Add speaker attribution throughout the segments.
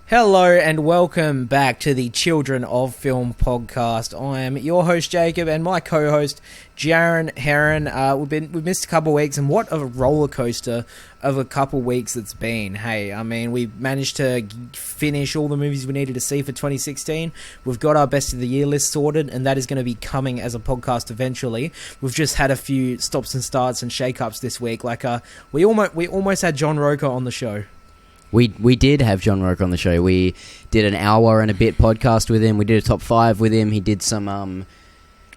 Speaker 1: Hello and welcome back to the Children of Film podcast. I am your host Jacob and my co-host Jaron Heron. We've missed a couple of weeks, and what a roller coaster of a couple of weeks it's been. Hey, I mean, we managed to finish all the movies we needed to see for 2016. We've got our best of the year list sorted, and that is going to be coming as a podcast eventually. We've just had a few stops and starts and shake-ups this week. We almost had John Roca on the show.
Speaker 2: We did have John Roca on the show. We did an hour and a bit podcast with him. We did a top 5 with him. He did some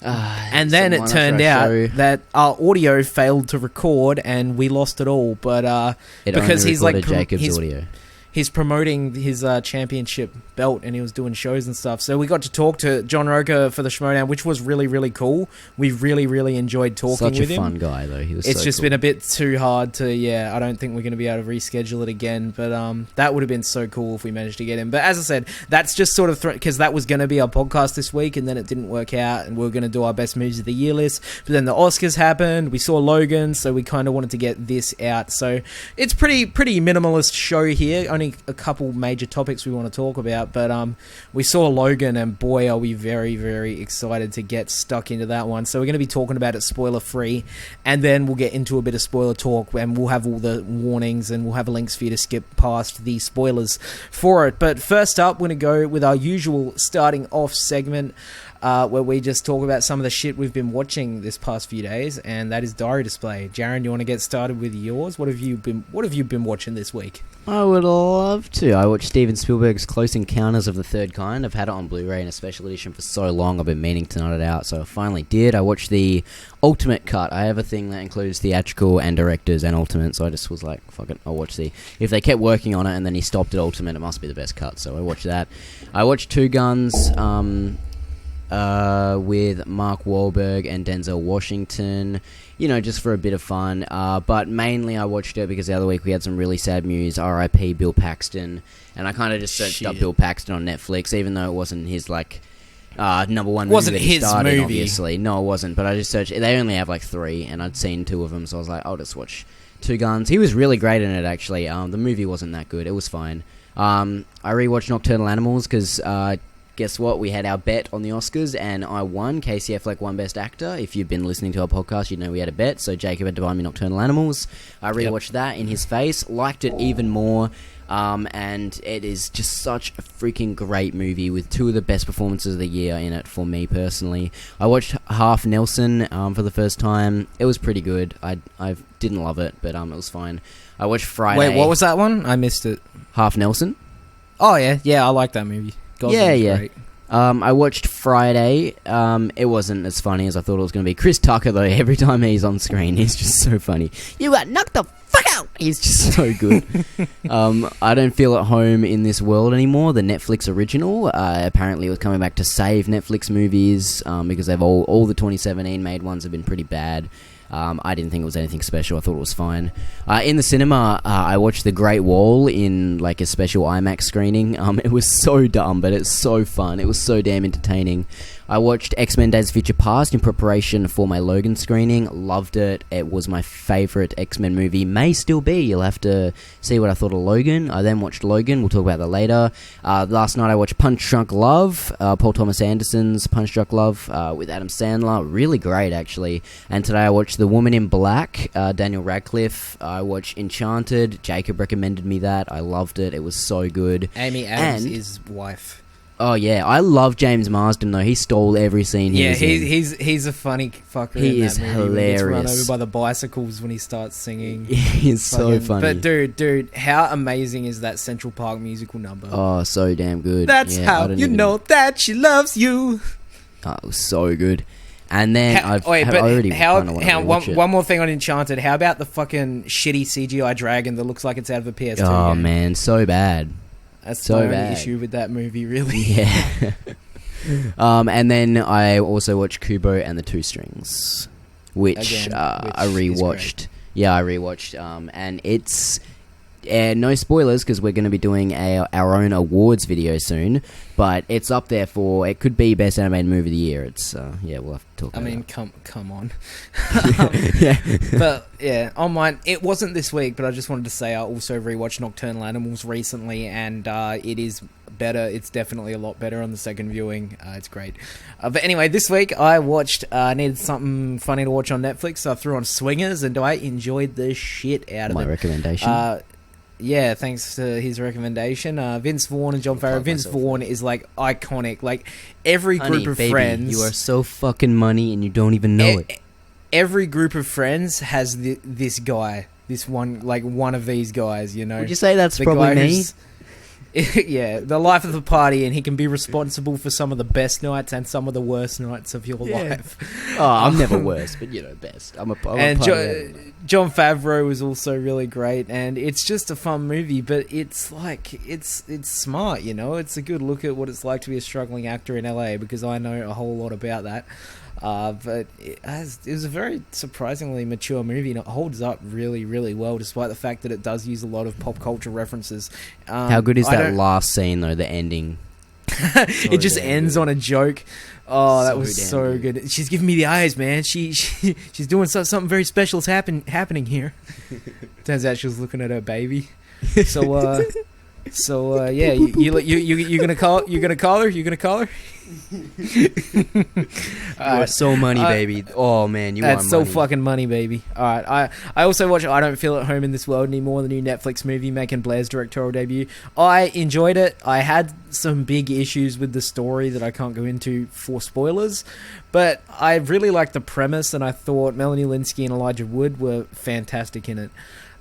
Speaker 1: and then it turned out that our audio failed to record and we lost it all. But because he's like
Speaker 2: Jacob's audio.
Speaker 1: He's promoting his championship belt, and he was doing shows and stuff. So we got to talk to John Roca for the Schmoedown, which was really, really cool. We really, really enjoyed talking with him.
Speaker 2: Such a fun guy, though. He was.
Speaker 1: It's
Speaker 2: so
Speaker 1: just
Speaker 2: cool.
Speaker 1: been a bit too hard to. Yeah, I don't think we're going to be able to reschedule it again. But that would have been so cool if we managed to get him. But as I said, that's just sort of because that was going to be our podcast this week, and then it didn't work out, and we were going to do our best movies of the year list. But then the Oscars happened. We saw Logan, so we kind of wanted to get this out. So it's pretty minimalist show here. Only a couple major topics we want to talk about, but we saw Logan, and boy are we very, very excited to get stuck into that one. So we're going to be talking about it spoiler free, and then we'll get into a bit of spoiler talk, and we'll have all the warnings, and we'll have links for you to skip past the spoilers for it. But first up, we're going to go with our usual starting off segment, where we just talk about some of the shit we've been watching this past few days, and that is Diary Display. Jaron, you want to get started with yours? What have you been watching this week?
Speaker 2: I would love to. I watched Steven Spielberg's Close Encounters of the Third Kind. I've had it on Blu-ray in a special edition for so long. I've been meaning to nut it out, so I finally did. I watched the Ultimate Cut. I have a thing that includes theatrical and directors and Ultimate, so I just was like, fuck it, I'll watch the... If they kept working on it and then he stopped at Ultimate, it must be the best cut, so I watched that. I watched Two Guns, with Mark Wahlberg and Denzel Washington, just for a bit of fun. But mainly I watched it because the other week we had some really sad news. R.I.P. Bill Paxton. And I kind of just searched up Bill Paxton on Netflix, even though it wasn't his, number one movie.
Speaker 1: Wasn't
Speaker 2: that he
Speaker 1: his
Speaker 2: started,
Speaker 1: movie.
Speaker 2: Obviously. No, it wasn't. But I just searched. They only have 3, and I'd seen 2 of them, so I was like, I'll just watch Two Guns. He was really great in it, actually. The movie wasn't that good. It was fine. I rewatched Nocturnal Animals because... guess what? We had our bet on the Oscars, and I won. Casey Affleck won Best Actor. If you've been listening to our podcast, you know we had a bet, so Jacob had to buy me Nocturnal Animals. I rewatched that in his face, liked it even more, and it is just such a freaking great movie with 2 of the best performances of the year in it for me personally. I watched Half Nelson for the first time. It was pretty good. I didn't love it, but it was fine. I watched Friday.
Speaker 1: Wait, what was that one? I missed it.
Speaker 2: Half Nelson?
Speaker 1: Oh, yeah, I like that movie. Gosling's great.
Speaker 2: I watched Friday. It wasn't as funny as I thought it was going to be. Chris Tucker, though, every time he's on screen, he's just so funny. You got knocked the fuck out! He's just so good. I don't feel at home in this world anymore. The Netflix original apparently was coming back to save Netflix movies because they've all the 2017 made ones have been pretty bad. I didn't think it was anything special. I thought it was fine. In the cinema, I watched The Great Wall in a special IMAX screening. It was so dumb, but it's so fun. It was so damn entertaining. I watched X-Men Days of Future Past in preparation for my Logan screening. Loved it. It was my favourite X-Men movie. May still be. You'll have to see what I thought of Logan. I then watched Logan. We'll talk about that later. Last night I watched Punch Drunk Love, Paul Thomas Anderson's Punch Drunk Love with Adam Sandler. Really great, actually. And today I watched The Woman in Black, Daniel Radcliffe. I watched Enchanted. Jacob recommended me that. I loved it. It was so good.
Speaker 1: Amy Adams is his wife.
Speaker 2: Oh yeah, I love James Marsden though. He stole every scene.
Speaker 1: He's a funny fucker.
Speaker 2: He
Speaker 1: in
Speaker 2: is
Speaker 1: that movie.
Speaker 2: hilarious.
Speaker 1: He gets run over by the bicycles when he starts singing.
Speaker 2: He's so funny.
Speaker 1: But dude, how amazing is that Central Park musical number?
Speaker 2: Oh, so damn good.
Speaker 1: That's how you know that she loves you.
Speaker 2: Oh, it was so good. And then
Speaker 1: one more thing on Enchanted. How about the fucking shitty CGI dragon that looks like it's out of a PS2
Speaker 2: Oh
Speaker 1: game?
Speaker 2: Man, so bad.
Speaker 1: That's
Speaker 2: so
Speaker 1: the only
Speaker 2: bad.
Speaker 1: issue with that movie, really.
Speaker 2: Yeah. And then I also watched Kubo and the Two Strings, which I rewatched. Yeah, I rewatched. And no spoilers because we're going to be doing our own awards video soon. But it's up there for it could be best animated movie of the year. It's we'll have to talk.
Speaker 1: I
Speaker 2: about
Speaker 1: mean,
Speaker 2: it.
Speaker 1: come on.
Speaker 2: Yeah.
Speaker 1: But yeah, on mine, it wasn't this week, but I just wanted to say I also rewatched Nocturnal Animals recently, and it is better. It's definitely a lot better on the second viewing. It's great. But anyway, this week I watched, needed something funny to watch on Netflix, so I threw on Swingers, and I enjoyed the shit out of
Speaker 2: My
Speaker 1: it.
Speaker 2: recommendation.
Speaker 1: Yeah, thanks to his recommendation. Vince Vaughn and John Farrow. Vince Vaughn is like iconic. Like every group of friends,
Speaker 2: you are so fucking money and you don't even know it.
Speaker 1: Every group of friends has this guy, this one, like one of these guys. You know,
Speaker 2: Would you say that's
Speaker 1: the
Speaker 2: probably
Speaker 1: guy
Speaker 2: me?
Speaker 1: who's- yeah, the life of the party, and he can be responsible for some of the best nights and some of the worst nights of your life.
Speaker 2: Oh, I'm never worse, but best. I'm a
Speaker 1: And
Speaker 2: party.
Speaker 1: John Favreau was also really great, and it's just a fun movie, but it's like it's smart, you know. It's a good look at what it's like to be a struggling actor in LA, because I know a whole lot about that. But it was a very surprisingly mature movie, and it holds up really, really well, despite the fact that it does use a lot of pop culture references.
Speaker 2: How good is that last scene though? The ending.
Speaker 1: It just ends on a joke. Oh, that
Speaker 2: So
Speaker 1: was
Speaker 2: damn
Speaker 1: so good. She's giving me the eyes, man. She's doing something very special's happening here. Turns out she was looking at her baby. So yeah, you're gonna call her. You're gonna call her.
Speaker 2: You are so money, baby. Oh man, you are
Speaker 1: That's so
Speaker 2: money.
Speaker 1: fucking money, baby. All right, I also watched I Don't Feel at Home in This World Anymore, the new Netflix movie making Blair's directorial debut. I enjoyed it. I had some big issues with the story that I can't go into for spoilers, but I really liked the premise, and I thought Melanie Linsky and Elijah Wood were fantastic in it.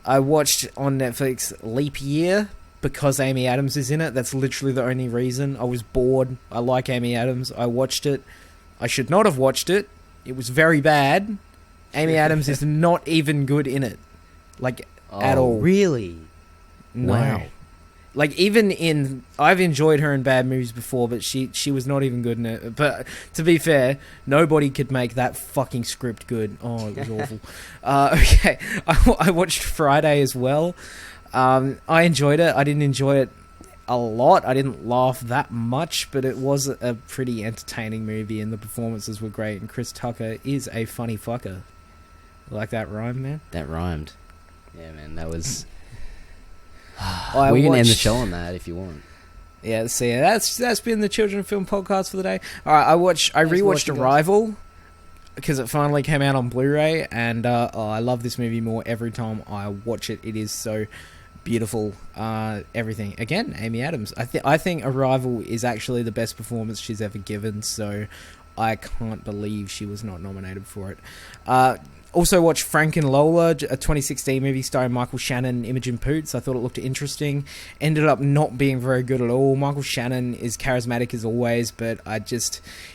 Speaker 1: I watched on Netflix Leap Year because Amy Adams is in it. That's literally the only reason. I was bored. I like Amy Adams. I watched it. I should not have watched it. It was very bad. Amy Adams is not even good in it. Like, at all.
Speaker 2: Really?
Speaker 1: No.
Speaker 2: Wow.
Speaker 1: Like, even in... I've enjoyed her in bad movies before, but she was not even good in it. But, to be fair, nobody could make that fucking script good. Oh, it was awful. Okay. I watched Friday as well. I enjoyed it. I didn't enjoy it a lot. I didn't laugh that much, but it was a pretty entertaining movie, and the performances were great, and Chris Tucker is a funny fucker. Like that rhyme, man?
Speaker 2: That rhymed. Yeah, man, that was...
Speaker 1: I
Speaker 2: we can end the
Speaker 1: watched-
Speaker 2: show on that if you want.
Speaker 1: Yeah, so yeah, that's been the Children Film Podcast for the day. Alright, I rewatched
Speaker 2: watching, guys.
Speaker 1: Arrival, because it finally came out on Blu-ray, and I love this movie more every time I watch it. It is so beautiful. Everything. Again, Amy Adams. I think Arrival is actually the best performance she's ever given, so I can't believe she was not nominated for it. Also watched Frank and Lola, a 2016 movie starring Michael Shannon and Imogen Poots. I thought it looked interesting. Ended up not being very good at all. Michael Shannon is charismatic as always, but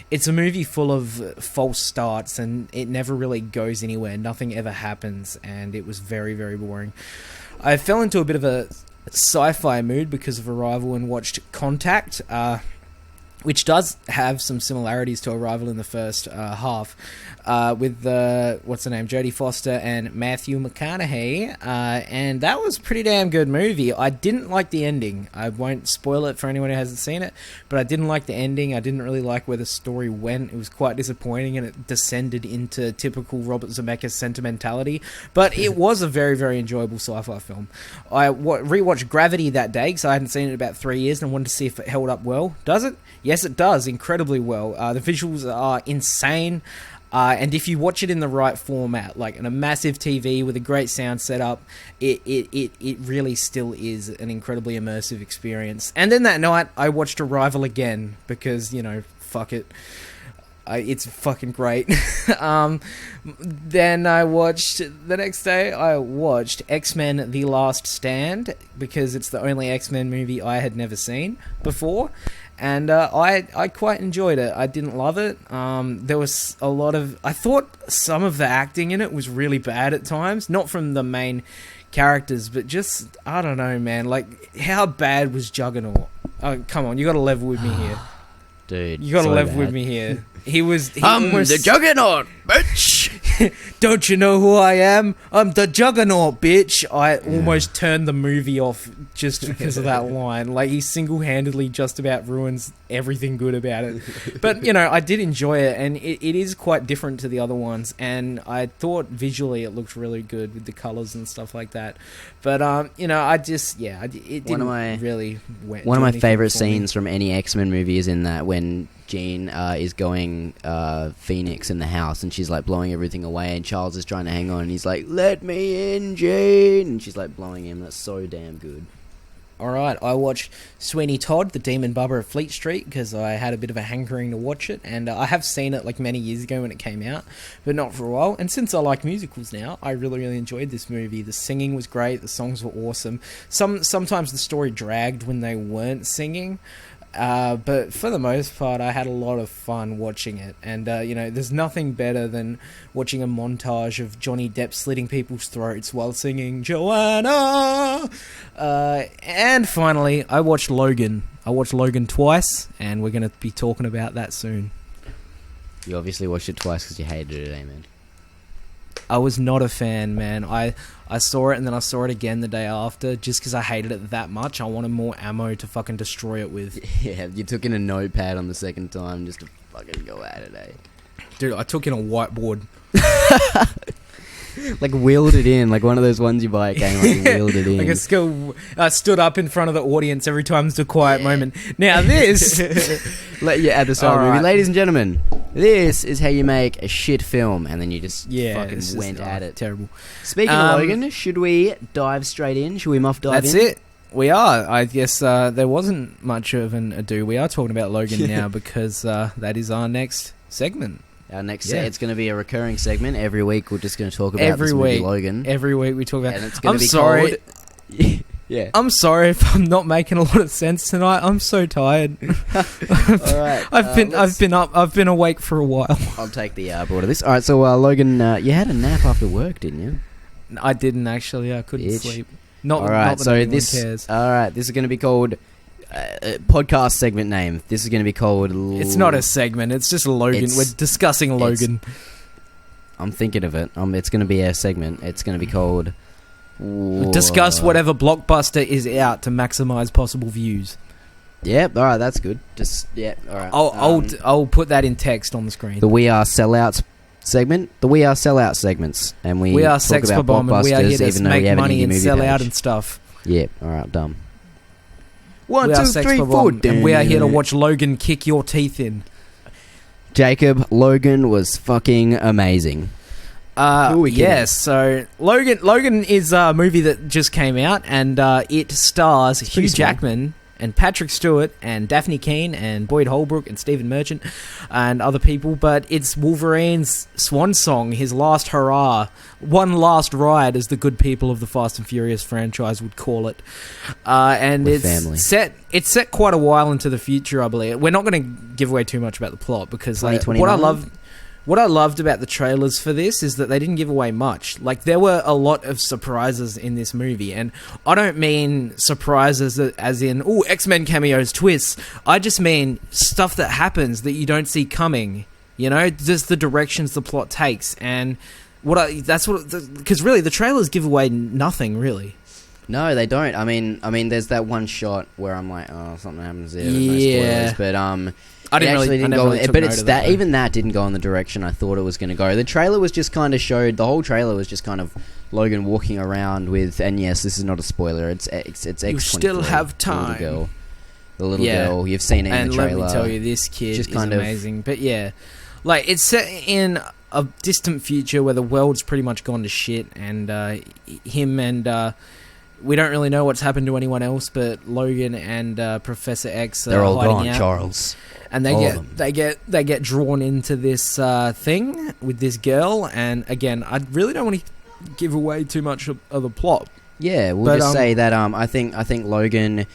Speaker 1: it's a movie full of false starts, and it never really goes anywhere. Nothing ever happens, and it was very, very boring. I fell into a bit of a sci-fi mood because of Arrival and watched Contact, which does have some similarities to Arrival in the first half, with what's the name, Jodie Foster and Matthew McConaughey, and that was a pretty damn good movie. I didn't like the ending. I won't spoil it for anyone who hasn't seen it, but I didn't like the ending. I didn't really like where the story went. It was quite disappointing, and it descended into typical Robert Zemeckis sentimentality, but it was a very, very enjoyable sci-fi film. I rewatched Gravity that day because I hadn't seen it in about 3 years, and I wanted to see if it held up well. Does it? Yes, it does, incredibly well. The visuals are insane, and if you watch it in the right format, like in a massive TV with a great sound setup, it really still is an incredibly immersive experience. And then that night, I watched Arrival again, because, fuck it. It's fucking great. Then the next day, I watched X-Men The Last Stand, because it's the only X-Men movie I had never seen before. And I quite enjoyed it. I didn't love it. There was a lot of... I thought some of the acting in it was really bad at times. Not from the main characters, but just... I don't know, man. Like, how bad was Juggernaut? Oh, come on, you gotta level with me here.
Speaker 2: Dude,
Speaker 1: You gotta
Speaker 2: so
Speaker 1: level
Speaker 2: bad.
Speaker 1: with me here. He
Speaker 2: the Juggernaut, bitch!
Speaker 1: don't you know who I am? I'm the Juggernaut, bitch. I almost turned the movie off just because of that line. Like, he single-handedly just about ruins everything good about it. But, I did enjoy it, and it is quite different to the other ones, and I thought visually it looked really good with the colours and stuff like that. But, I just, it didn't really
Speaker 2: One of my favourite scenes from any X-Men movie is in that when Jean is going Phoenix in the house, and she's like blowing everything away, and Charles is trying to hang on, and he's like, "Let me in, Jean," and she's like blowing him. That's so damn good.
Speaker 1: Alright, I watched Sweeney Todd, The Demon Barber of Fleet Street, because I had a bit of a hankering to watch it, and I have seen it like many years ago when it came out, but not for a while. And since I like musicals now, I really, really enjoyed this movie. The singing was great, the songs were awesome. Sometimes the story dragged when they weren't singing, but for the most part, I had a lot of fun watching it. And, there's nothing better than watching a montage of Johnny Depp slitting people's throats while singing Joanna! And finally, I watched Logan. I watched Logan twice, and we're going to be talking about that soon.
Speaker 2: You obviously watched it twice because you hated it, Amen.
Speaker 1: I was not a fan, man. I saw it and then I saw it again the day after just because I hated it that much. I wanted more ammo to fucking destroy it with.
Speaker 2: Yeah, you took in a notepad on the second time just to fucking go at it, eh?
Speaker 1: Dude, I took in a whiteboard.
Speaker 2: Like wheeled it in, like one of those ones you buy at Kmart, wheeled it in.
Speaker 1: Like I stood up in front of the audience every time there's a quiet moment. Now this...
Speaker 2: at the start of the movie, ladies and gentlemen, this is how you make a shit film. And then you just fucking went at it.
Speaker 1: Terrible.
Speaker 2: Speaking of Logan, should we dive straight in? Should we dive in?
Speaker 1: That's it. We are. I guess there wasn't much of an ado. We are talking about Logan now because that is our next segment.
Speaker 2: Our next it's going to be a recurring segment. Every week we're just going to talk about this movie, Logan.
Speaker 1: Every week we talk about...
Speaker 2: And it's going to be sorry.
Speaker 1: Yeah. I'm sorry if I'm not making a lot of sense tonight. I'm so tired.
Speaker 2: All right.
Speaker 1: I've been awake for a while.
Speaker 2: I'll take the board of this. All right, so Logan, you had a nap after work, didn't you?
Speaker 1: I didn't actually. I couldn't sleep. All
Speaker 2: right, so
Speaker 1: this cares.
Speaker 2: All right, this is going to be called podcast segment name. This is going to be called...
Speaker 1: It's not a segment. It's just Logan. We're discussing Logan.
Speaker 2: I'm thinking of it. It's going to be a segment. It's going to be called...
Speaker 1: Discuss whatever blockbuster is out to maximize possible views.
Speaker 2: Yep. All right, that's good. All right.
Speaker 1: I'll put that in text on the screen.
Speaker 2: The We Are Sellouts segment. The We Are Sellout segments, and we
Speaker 1: are
Speaker 2: talk
Speaker 1: sex
Speaker 2: about
Speaker 1: for bomb, and we are here to make money and sell out and stuff.
Speaker 2: Yep. All right. Dumb.
Speaker 1: 1, 2, 3, 4, and we are here to watch Logan kick your teeth in.
Speaker 2: Jacob, Logan was fucking amazing.
Speaker 1: Yes, so Logan is a movie that just came out, and it stars Hugh Jackman and Patrick Stewart and Daphne Keane and Boyd Holbrook and Stephen Merchant and other people, but it's Wolverine's swan song, his last hurrah, one last ride, as the good people of the Fast and Furious franchise would call it. And it's set quite a while into the future, I believe. We're not going to give away too much about the plot because what I loved about the trailers for this is that they didn't give away much. Like, there were a lot of surprises in this movie, and I don't mean surprises as in, X-Men cameos, twists. I just mean stuff that happens that you don't see coming, just the directions the plot takes. And because really the trailers give away nothing, really.
Speaker 2: No, they don't. I mean, there's that one shot where I'm like, oh, something happens there.
Speaker 1: Yeah.
Speaker 2: No spoilers, but
Speaker 1: I didn't go.
Speaker 2: But it's that even that didn't go in the direction I thought it was going to go. The trailer was just kind of showed. The whole trailer was just kind of Logan walking around with. And yes, this is not a spoiler. It's X23.
Speaker 1: You still have time.
Speaker 2: The little girl. You've seen it in the trailer. And let me
Speaker 1: tell you, this kid is amazing. But yeah, like, it's set in a distant future where the world's pretty much gone to shit, and him and. We don't really know what's happened to anyone else, but Logan and Professor X
Speaker 2: they're all
Speaker 1: hiding
Speaker 2: gone,
Speaker 1: out.
Speaker 2: Charles.
Speaker 1: And they get drawn into this thing with this girl. And again, I really don't want to give away too much of the plot.
Speaker 2: Yeah, we'll just say that I think Logan,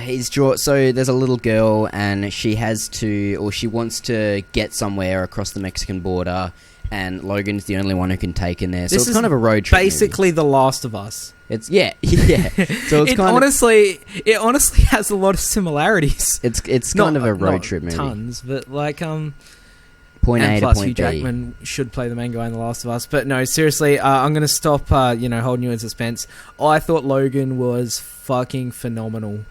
Speaker 2: he's drawn. So there's a little girl, and she wants to get somewhere across the Mexican border. And Logan's the only one who can take in there. So it's kind of a road trip
Speaker 1: basically movie. The Last of Us.
Speaker 2: It's yeah. So it's
Speaker 1: it honestly has a lot of similarities.
Speaker 2: It's kind of a road trip movie.
Speaker 1: Tons, but like
Speaker 2: point
Speaker 1: and
Speaker 2: A to
Speaker 1: plus
Speaker 2: point
Speaker 1: Hugh
Speaker 2: B.
Speaker 1: Jackman should play the main guy in The Last of Us. But no, seriously, I'm going to stop, holding you in suspense. I thought Logan was fucking phenomenal.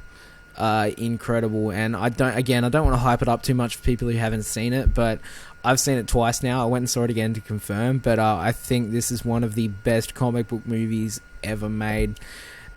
Speaker 1: Incredible. And I don't want to hype it up too much for people who haven't seen it, but I've seen it twice now. I went and saw it again to confirm, but I think this is one of the best comic book movies ever made.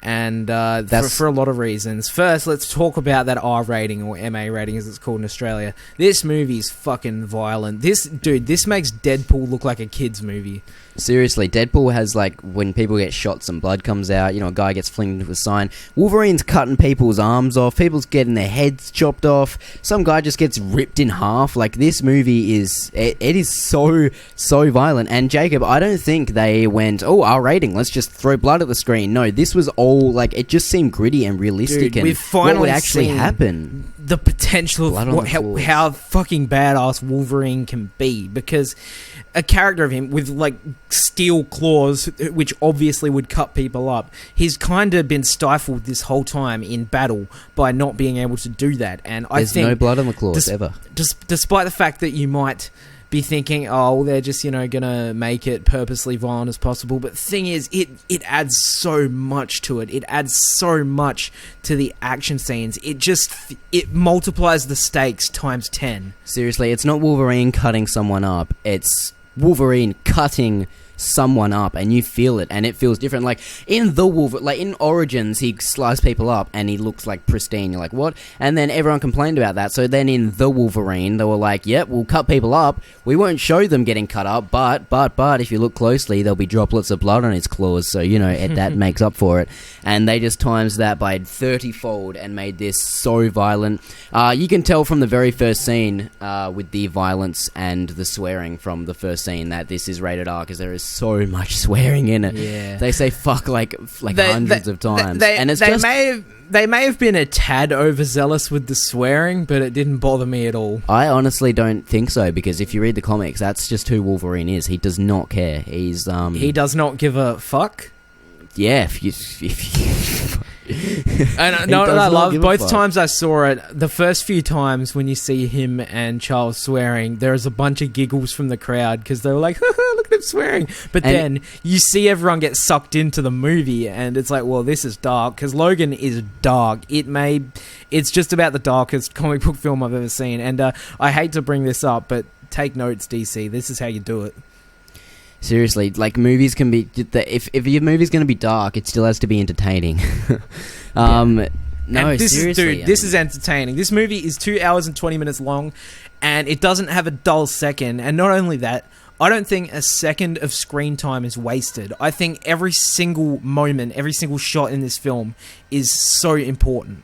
Speaker 1: And for a lot of reasons. First, let's talk about that R rating, or MA rating as it's called in Australia. This movie's fucking violent. This makes Deadpool look like a kid's movie.
Speaker 2: Seriously, Deadpool has, like, when people get shot, some blood comes out, a guy gets flinged into a sign. Wolverine's cutting people's arms off, people's getting their heads chopped off, some guy just gets ripped in half. Like, this movie is, it is so violent. And Jacob, I don't think they went, R rating, let's just throw blood at the screen. No, this was all, like, it just seemed gritty and realistic.
Speaker 1: Dude,
Speaker 2: and
Speaker 1: we've finally
Speaker 2: what would actually
Speaker 1: seen
Speaker 2: happen.
Speaker 1: The potential of how fucking badass Wolverine can be, because a character of him with, like, steel claws, which obviously would cut people up, he's kind of been stifled this whole time in battle by not being able to do that. And I think
Speaker 2: there's no blood on the claws ever.
Speaker 1: Despite the fact that you might be thinking, they're just, gonna make it purposely violent as possible. But the thing is, it adds so much to it. It adds so much to the action scenes. It multiplies the stakes times 10.
Speaker 2: Seriously, it's not Wolverine cutting someone up. It's Wolverine cutting someone up, and you feel it, and it feels different. Like in in Origins, he sliced people up and he looks like pristine. You're like, what? And then everyone complained about that. So then in The Wolverine, they were like, yep, we'll cut people up. We won't show them getting cut up, but if you look closely, there'll be droplets of blood on his claws. So that makes up for it. And they just times that by 30-fold and made this so violent. You can tell from the very first scene with the violence and the swearing from the first scene that this is rated R, because there is so much swearing in it.
Speaker 1: Yeah.
Speaker 2: They say fuck like hundreds of times.
Speaker 1: They may have been a tad overzealous with the swearing, but it didn't bother me at all.
Speaker 2: I honestly don't think so, because if you read the comics, that's just who Wolverine is. He does not care. He's
Speaker 1: he does not give a fuck.
Speaker 2: Yeah, if you
Speaker 1: and no, I love both times I saw it. The first few times when you see him and Charles swearing, there is a bunch of giggles from the crowd because they were like, "Look at him swearing!" But then you see everyone get sucked into the movie, and it's like, "Well, this is dark," because Logan is dark. It's just about the darkest comic book film I've ever seen, and I hate to bring this up, but take notes, DC. This is how you do it.
Speaker 2: Seriously, like, movies can be... If your movie's going to be dark, it still has to be entertaining. Seriously.
Speaker 1: This is entertaining. This movie is 2 hours and 20 minutes long, and it doesn't have a dull second. And not only that, I don't think a second of screen time is wasted. I think every single moment, every single shot in this film is so important.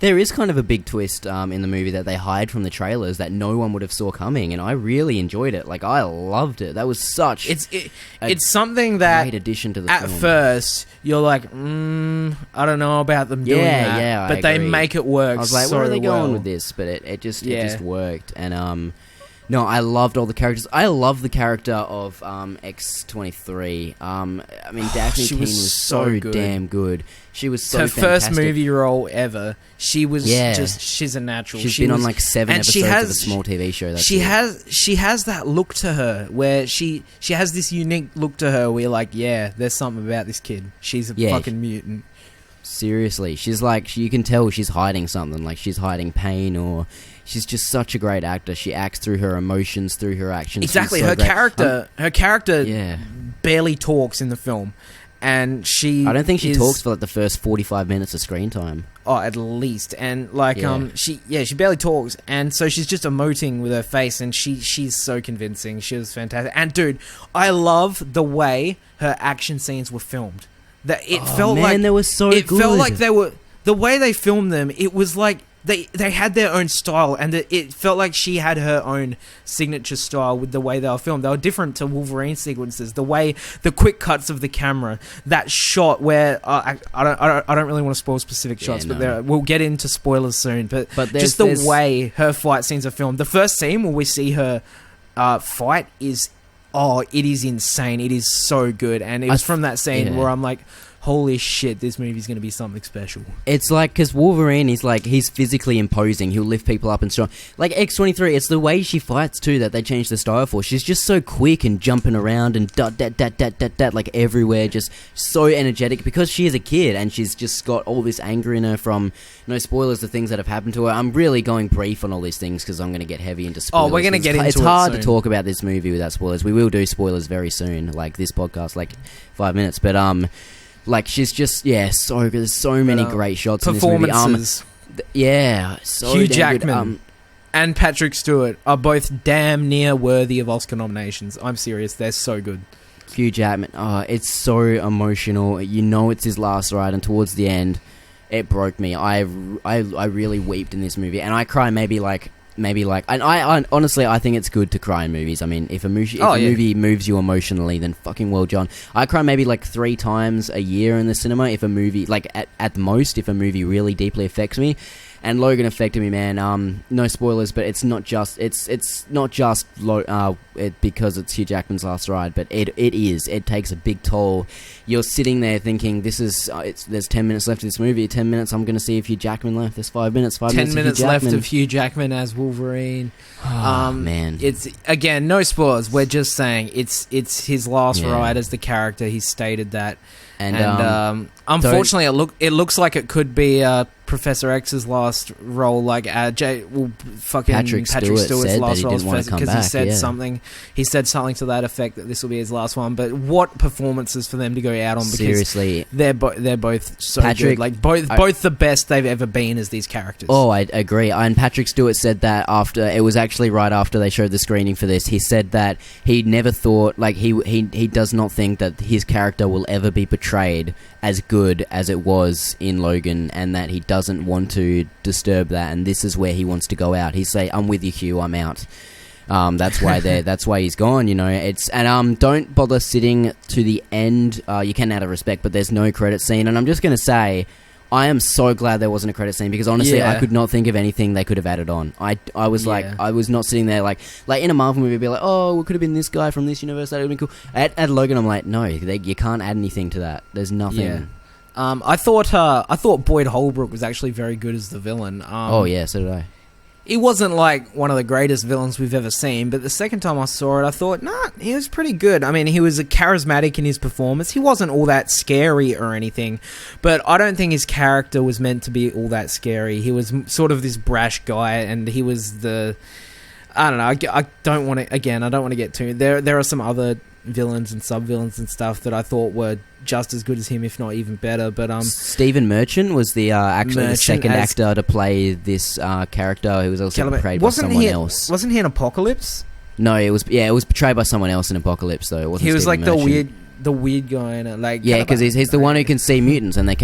Speaker 2: There is kind of a big twist in the movie that they hide from the trailers that no one would have saw coming, and I really enjoyed it. Like, I loved it. That was such
Speaker 1: it's something that
Speaker 2: great addition to the
Speaker 1: at
Speaker 2: film.
Speaker 1: First you're like, I don't know about them doing that.
Speaker 2: Yeah,
Speaker 1: but they make it work. I
Speaker 2: was like,
Speaker 1: so
Speaker 2: where are they going
Speaker 1: well
Speaker 2: with this? But it just worked, and no, I loved all the characters. I love the character of X-23. I mean, Daphne Keane was so damn good. She was so fantastic.
Speaker 1: Her first movie role ever. She was she's a natural.
Speaker 2: She's been on like 7 episodes of a small TV show.
Speaker 1: She has that look to her where she has this unique look to her where you're like, yeah, there's something about this kid. She's a fucking mutant.
Speaker 2: Seriously, she's like, you can tell she's hiding something. Like, she's hiding pain, or she's just such a great actor. She acts through her emotions, through her actions.
Speaker 1: Exactly, her character barely talks in the film, and I
Speaker 2: don't think she talks for like the first 45 minutes of screen time.
Speaker 1: Oh, at least, and like she barely talks, and so she's just emoting with her face, and she's so convincing. She was fantastic, and dude, I love the way her action scenes were filmed. That it felt like
Speaker 2: they were so good.
Speaker 1: It felt like they were the way they filmed them. It was like they had their own style, and it felt like she had her own signature style with the way they were filmed. They were different to Wolverine sequences. The way the quick cuts of the camera, that shot where I don't really want to spoil specific shots, but we'll get into spoilers soon. But just the way her fight scenes are filmed. The first scene where we see her fight is. Oh, it is insane. It is so good. And it was from that scene where I'm like, holy shit, this movie's going to be something special.
Speaker 2: It's like, because Wolverine is like, he's physically imposing. He'll lift people up and strong. Like X-23, it's the way she fights too that they changed the style for. She's just so quick and jumping around and like everywhere, just so energetic because she is a kid and she's just got all this anger in her from, no spoilers, the things that have happened to her. I'm really going brief on all these things because I'm going to get heavy into spoilers.
Speaker 1: Oh, we're going to get into it
Speaker 2: It's hard
Speaker 1: soon.
Speaker 2: to talk about this movie without spoilers. We will do spoilers very soon, like this podcast, like 5 minutes. But like she's just so good. There's so many great shots in this movie.
Speaker 1: Performances.
Speaker 2: So
Speaker 1: Hugh
Speaker 2: damn
Speaker 1: Jackman
Speaker 2: good.
Speaker 1: and Patrick Stewart are both damn near worthy of Oscar nominations. I'm serious, they're so good.
Speaker 2: Hugh Jackman, it's so emotional. You know it's his last ride, and towards the end, it broke me. I really wept in this movie, and I cry maybe like, and I honestly, I think it's good to cry in movies. I mean, if a movie moves you emotionally, then fucking well done. I cry maybe like 3 times a year in the cinema if a movie, like at the most, if a movie really deeply affects me. And Logan affected me, man. No spoilers, but it's not just because it's Hugh Jackman's last ride, but it takes a big toll. You're sitting there thinking, there's 10 minutes left of this movie. 10 minutes, I'm going to see if Hugh Jackman left. There's 5 minutes.
Speaker 1: 10 minutes left of Hugh Jackman as Wolverine.
Speaker 2: Man,
Speaker 1: it's again no spoilers. We're just saying it's his last ride as the character. He stated that, and unfortunately, it looks like it could be Professor X's last role, like fucking Patrick Stewart's last role, because he said something. He said something to that effect that this will be his last one. But what performances for them to go out on? Because
Speaker 2: seriously,
Speaker 1: they're both so good. Like both the best they've ever been as these characters.
Speaker 2: Oh, I agree. And Patrick Stewart said that after, it was actually right after they showed the screening for this. He said that he never thought, like he does not think that his character will ever be portrayed as good as it was in Logan, and that he doesn't want to disturb that, and this is where he wants to go out. He say, "I'm with you, Hugh. I'm out." That's why that's why he's gone. You know, don't bother sitting to the end. You can out of respect, but there's no credit scene, and I'm just gonna say, I am so glad there wasn't a credit scene, because honestly, I could not think of anything they could have added on. I was like, I was not sitting there like in a Marvel movie, be like, oh, it could have been this guy from this universe. That would have been cool. At Logan, I'm like, no, you can't add anything to that. There's nothing.
Speaker 1: Yeah. I thought Boyd Holbrook was actually very good as the villain.
Speaker 2: Oh yeah, so did I.
Speaker 1: He wasn't like one of the greatest villains we've ever seen, but the second time I saw it, I thought, nah, he was pretty good. I mean, he was charismatic in his performance. He wasn't all that scary or anything, but I don't think his character was meant to be all that scary. He was sort of this brash guy, and he was I don't know. I don't want to get too. There are some other villains and sub-villains and stuff that I thought were just as good as him, if not even better. But
Speaker 2: Stephen Merchant was the the second actor to play this character, who was also portrayed by someone else.
Speaker 1: Wasn't he in Apocalypse?
Speaker 2: No, it was portrayed by someone else in Apocalypse, though. It wasn't.
Speaker 1: He was
Speaker 2: Stephen
Speaker 1: like
Speaker 2: Merchant.
Speaker 1: the weird guy in it, like
Speaker 2: because he's the one who can see mutants, and they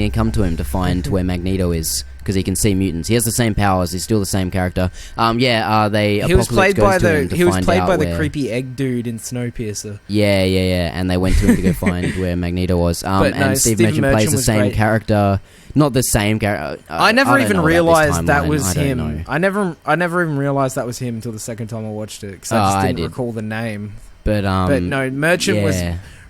Speaker 2: come to him to find where Magneto is, because he can see mutants. He has the same powers. He's still the same character. He was played by
Speaker 1: the creepy egg dude in Snowpiercer.
Speaker 2: Yeah, and they went to him to go find where Magneto was. And Steve Merchant plays the same character. Not the same character.
Speaker 1: I never even realized that was him. I never even realized that was him until the second time I watched it, because I just didn't recall the name.
Speaker 2: But no,
Speaker 1: Merchant was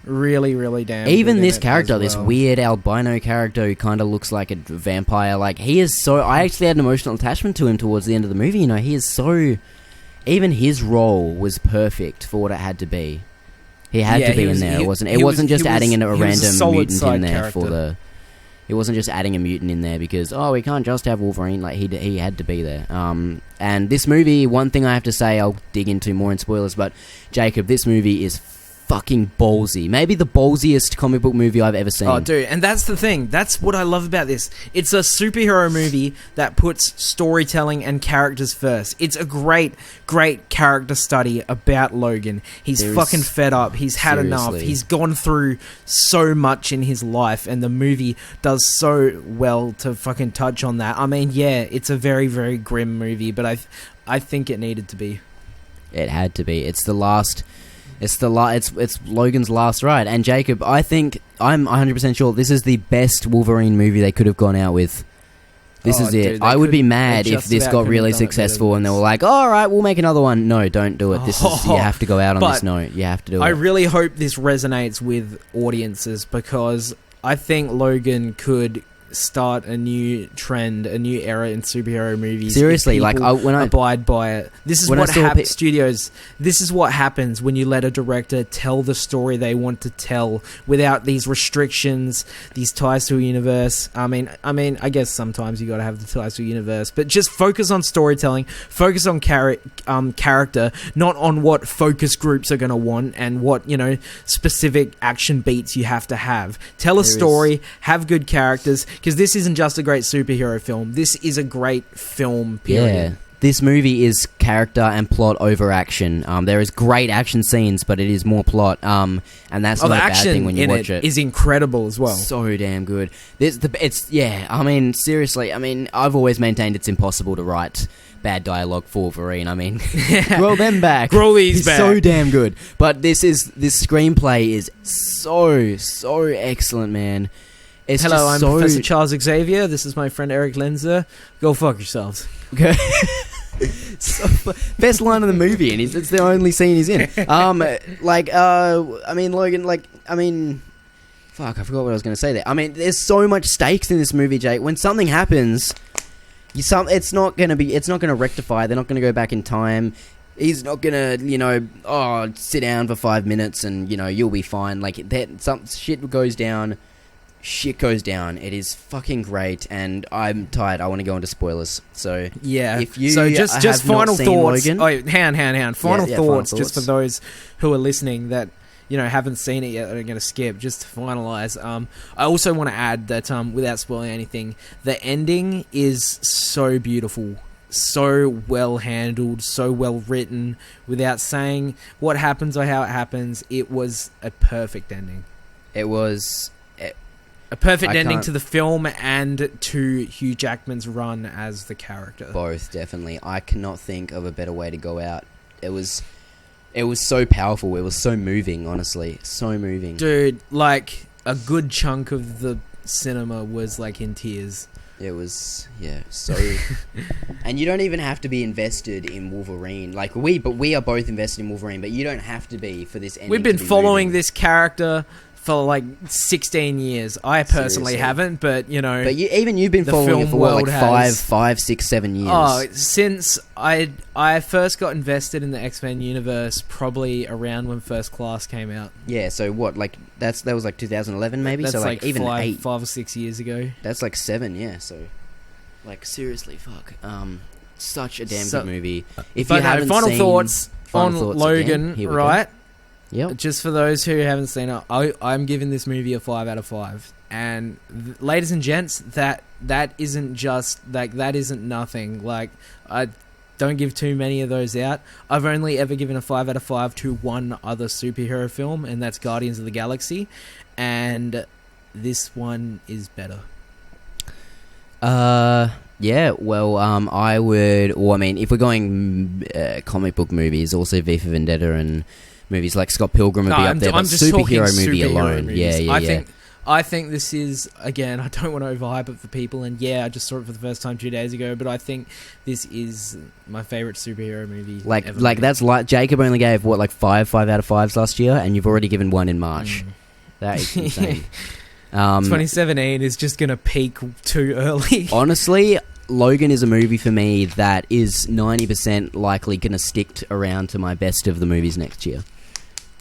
Speaker 1: really, really damn.
Speaker 2: Even this character, this weird albino character who kind of looks like a vampire, like he is so. I actually had an emotional attachment to him towards the end of the movie. You know, he is so. Even his role was perfect for what it had to be. He had to be in there. It wasn't just adding in a random mutant in there for the. It wasn't just adding a mutant in there because we can't just have Wolverine. Like he had to be there. And this movie, one thing I have to say, I'll dig into more in spoilers, but Jacob, this movie is fucking ballsy. Maybe the ballsiest comic book movie I've ever seen.
Speaker 1: Oh, dude, and that's the thing. That's what I love about this. It's a superhero movie that puts storytelling and characters first. It's a great, great character study about Logan. He's fucking fed up. He's had enough. He's gone through so much in his life, and the movie does so well to fucking touch on that. I mean, yeah, it's a very, very grim movie, but I think it needed to be.
Speaker 2: It had to be. It's Logan's last ride. And Jacob, I think I'm 100% sure this is the best Wolverine movie they could have gone out with. This is it. I would be mad if this got really successful and they were like, all right, we'll make another one. No, don't do it. You have to go out on this note. You have to do it.
Speaker 1: I really hope this resonates with audiences, because I think Logan could start a new trend, a new era in superhero movies.
Speaker 2: Seriously,
Speaker 1: if
Speaker 2: like
Speaker 1: people
Speaker 2: when I
Speaker 1: abide by it. This is
Speaker 2: when I
Speaker 1: what
Speaker 2: saw
Speaker 1: studios. This is what happens when you let a director tell the story they want to tell without these restrictions, these ties to a universe. I mean, I guess sometimes you got to have the ties to a universe, but just focus on storytelling, focus on character, not on what focus groups are going to want and what specific action beats you have to have. Tell a story, have good characters. Because this isn't just a great superhero film. This is a great film, period.
Speaker 2: Yeah. This movie is character and plot over action. There is great action scenes, but it is more plot. And that's not a bad thing when you watch it.
Speaker 1: Is incredible as well.
Speaker 2: So damn good. Seriously. I've always maintained it's impossible to write bad dialogue for Wolverine. Grow them back.
Speaker 1: Grow these back.
Speaker 2: So damn good. But this screenplay is so excellent, man.
Speaker 1: Hello, I'm Professor Charles Xavier. This is my friend Eric Lenzer. Go fuck yourselves.
Speaker 2: Okay. Best line of the movie, and it's the only scene he's in. Logan, fuck, I forgot what I was going to say there. There's so much stakes in this movie, Jake. When something happens, it's not going to rectify. They're not going to go back in time. He's not gonna, sit down for 5 minutes and you'll be fine. Like that, some shit goes down. Shit goes down. It is fucking great, and I'm tired. I want to go into spoilers. So
Speaker 1: yeah,
Speaker 2: if you
Speaker 1: just final thoughts.
Speaker 2: Logan,
Speaker 1: Final thoughts. Just for those who are listening that haven't seen it yet, that are going to skip. Just to finalize, I also want to add that without spoiling anything, the ending is so beautiful. So well handled, so well written. Without saying what happens or how it happens, it was a perfect ending.
Speaker 2: It was
Speaker 1: a perfect ending to the film and to Hugh Jackman's run as the character.
Speaker 2: Both, definitely. I cannot think of a better way to go out. It was so powerful. It was so moving, honestly. So moving.
Speaker 1: Dude, like, a good chunk of the cinema was, like, in tears.
Speaker 2: It was, so... And you don't even have to be invested in Wolverine. Like, we are both invested in Wolverine, but you don't have to be for this ending.
Speaker 1: We've been following this character for like 16 years. I personally haven't, but
Speaker 2: But you've been following it for what, like 5, 6, 7 years?
Speaker 1: Oh, since I first got invested in the X-Men universe, probably around when First Class came out.
Speaker 2: Yeah, so what? Like that was like 2011, maybe.
Speaker 1: That's
Speaker 2: so like even
Speaker 1: 5 or 6 years ago.
Speaker 2: That's like 7, yeah. So, like seriously, fuck. Such a damn good movie. If you haven't
Speaker 1: final
Speaker 2: seen
Speaker 1: thoughts on Logan, right?
Speaker 2: Yep.
Speaker 1: Just for those who haven't seen it, I'm giving this movie a 5 out of 5. And ladies and gents, that isn't just that isn't nothing. Like, I don't give too many of those out. I've only ever given a 5 out of 5 to one other superhero film, and that's Guardians of the Galaxy. And this one is better.
Speaker 2: Yeah, well, I would... Well, if we're going comic book movies, also V for Vendetta and movies like Scott Pilgrim would be up there, but superhero movie alone.
Speaker 1: Movies.
Speaker 2: Yeah.
Speaker 1: I think this is, again, I don't want to overhype it for people, and I just saw it for the first time 2 days ago, but I think this is my favourite superhero movie ever made.
Speaker 2: That's like... Jacob only gave, what, like 5 out of 5s last year, and you've already given 1 in March. That is insane.
Speaker 1: 2017 is just going to peak too early.
Speaker 2: Honestly, Logan is a movie for me that is 90% likely going to stick around to my best of the movies next year.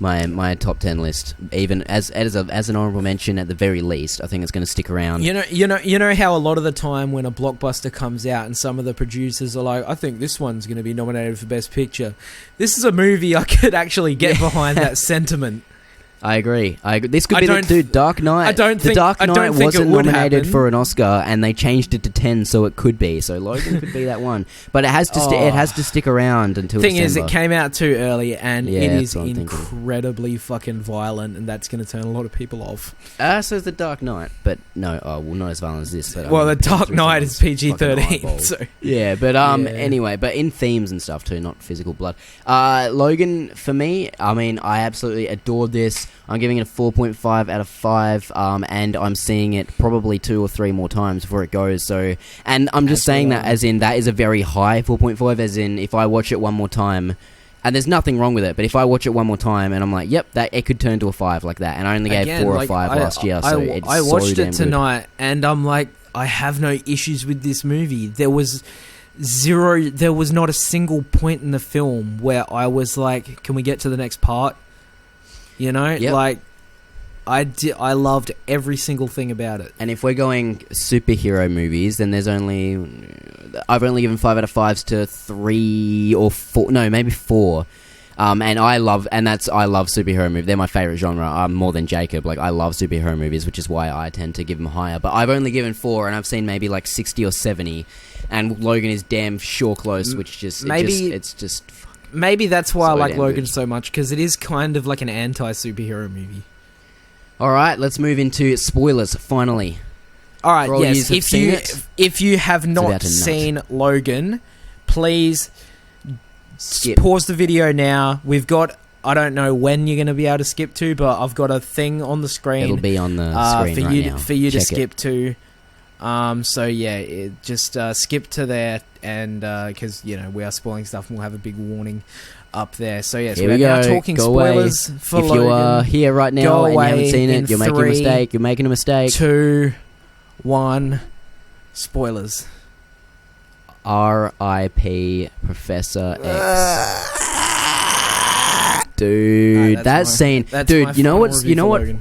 Speaker 2: My top 10 list, even as an honorable mention at the very least. I think it's going to stick around.
Speaker 1: You know how a lot of the time when a blockbuster comes out and some of the producers are like, I think this one's going to be nominated for Best Picture. This is a movie I could actually get behind that sentiment.
Speaker 2: I agree. This could be Dark Knight. The Dark Knight wasn't nominated for an Oscar, and they changed it to 10, so it could be. So Logan could be that one, but it has to stick around until.
Speaker 1: Thing
Speaker 2: December.
Speaker 1: is, it came out too early, and it is incredibly fucking violent, and that's going to turn a lot of people off.
Speaker 2: So is the Dark Knight, but no, not as violent as this. But,
Speaker 1: the Dark Knight is PG-13. So.
Speaker 2: Yeah, but anyway, but in themes and stuff too, not physical blood. Logan, for me, I absolutely adored this. I'm giving it a 4.5 out of 5, and I'm seeing it probably 2 or 3 more times before it goes. So, and I'm just saying that as in that is a very high 4.5. As in, if I watch it one more time, And there's nothing wrong with it, but if I watch it one more time and I'm like, yep, that it could turn to a 5 like that, and I only gave 4 or 5 last year, so it's
Speaker 1: I watched
Speaker 2: so
Speaker 1: it tonight, and I'm like, I have no issues with this movie. There was not a single point in the film where I was like, can we get to the next part? You know,
Speaker 2: Yep.
Speaker 1: like I loved every single thing about it.
Speaker 2: And if we're going superhero movies, then I've only given 5 out of 5s to 3 or 4, no, maybe 4. And I love superhero movies. They're my favorite genre, more than Jacob. Like, I love superhero movies, which is why I tend to give them higher. But I've only given 4, and I've seen maybe like 60 or 70. And Logan is damn sure close, which it's just
Speaker 1: maybe that's why I
Speaker 2: so
Speaker 1: like
Speaker 2: damn
Speaker 1: Logan
Speaker 2: good.
Speaker 1: so much, because it is kind of like an anti-superhero movie.
Speaker 2: All right, let's move into spoilers. Finally,
Speaker 1: All right,
Speaker 2: For all
Speaker 1: yes.
Speaker 2: yous who've seen it,
Speaker 1: If you have
Speaker 2: about
Speaker 1: not
Speaker 2: to nut.
Speaker 1: seen Logan, please
Speaker 2: skip.
Speaker 1: pause the video now. We've got, I don't know when you're going to be able to skip to, but I've got a thing on the screen.
Speaker 2: It'll be on the screen
Speaker 1: for
Speaker 2: right
Speaker 1: you
Speaker 2: now.
Speaker 1: for you to
Speaker 2: Check it.
Speaker 1: skip to. So yeah, just skip to there, and because you know we are spoiling stuff, and we'll have a big warning up there. So yes,
Speaker 2: Here
Speaker 1: we're
Speaker 2: we
Speaker 1: now
Speaker 2: go.
Speaker 1: talking
Speaker 2: Go away.
Speaker 1: spoilers for
Speaker 2: If
Speaker 1: Logan.
Speaker 2: you are here right now
Speaker 1: Go
Speaker 2: and you haven't
Speaker 1: away
Speaker 2: seen
Speaker 1: in
Speaker 2: it, you're making a
Speaker 1: 3,
Speaker 2: mistake. You're making a mistake.
Speaker 1: 2, 1, spoilers.
Speaker 2: R.I.P. Professor X. Dude,
Speaker 1: Alright,
Speaker 2: that
Speaker 1: my-
Speaker 2: scene.
Speaker 1: that's
Speaker 2: Dude,
Speaker 1: my
Speaker 2: you know
Speaker 1: final
Speaker 2: what's?
Speaker 1: review
Speaker 2: You know
Speaker 1: for
Speaker 2: what?
Speaker 1: Logan.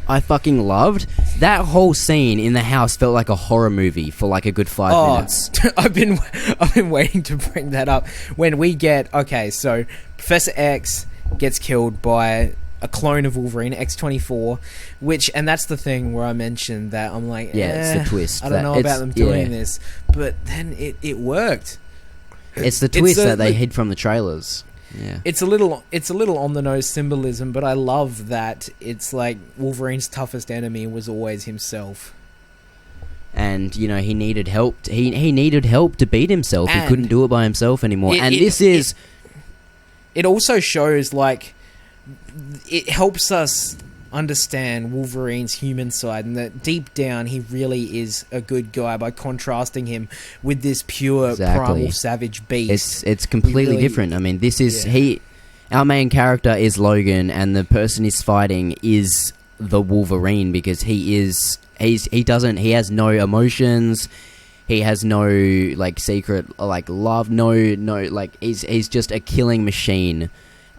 Speaker 2: I fucking loved that whole scene in the house. Felt like a horror movie for like a good 5 minutes.
Speaker 1: I've been waiting to bring that up. When we get so Professor X gets killed by a clone of Wolverine, X-24, and that's the thing where I mentioned that I'm like,
Speaker 2: Yeah, it's the twist.
Speaker 1: I don't know about them doing this, but then it worked.
Speaker 2: It's the twist that they
Speaker 1: the-
Speaker 2: hid from the trailers. Yeah.
Speaker 1: It's a little on the nose symbolism, but I love that it's like Wolverine's toughest enemy was always himself.
Speaker 2: And you know he needed help. He needed help to beat himself. He
Speaker 1: And
Speaker 2: couldn't do it by himself anymore.
Speaker 1: It also shows like it helps us understand Wolverine's human side, and that deep down he really is a good guy by contrasting him with this pure primal savage beast.
Speaker 2: It's completely
Speaker 1: really-
Speaker 2: different. I mean, this is
Speaker 1: Yeah.
Speaker 2: our main character is Logan, and the person he's fighting is the Wolverine because he has no emotions. He has no like secret like love. No like he's just a killing machine.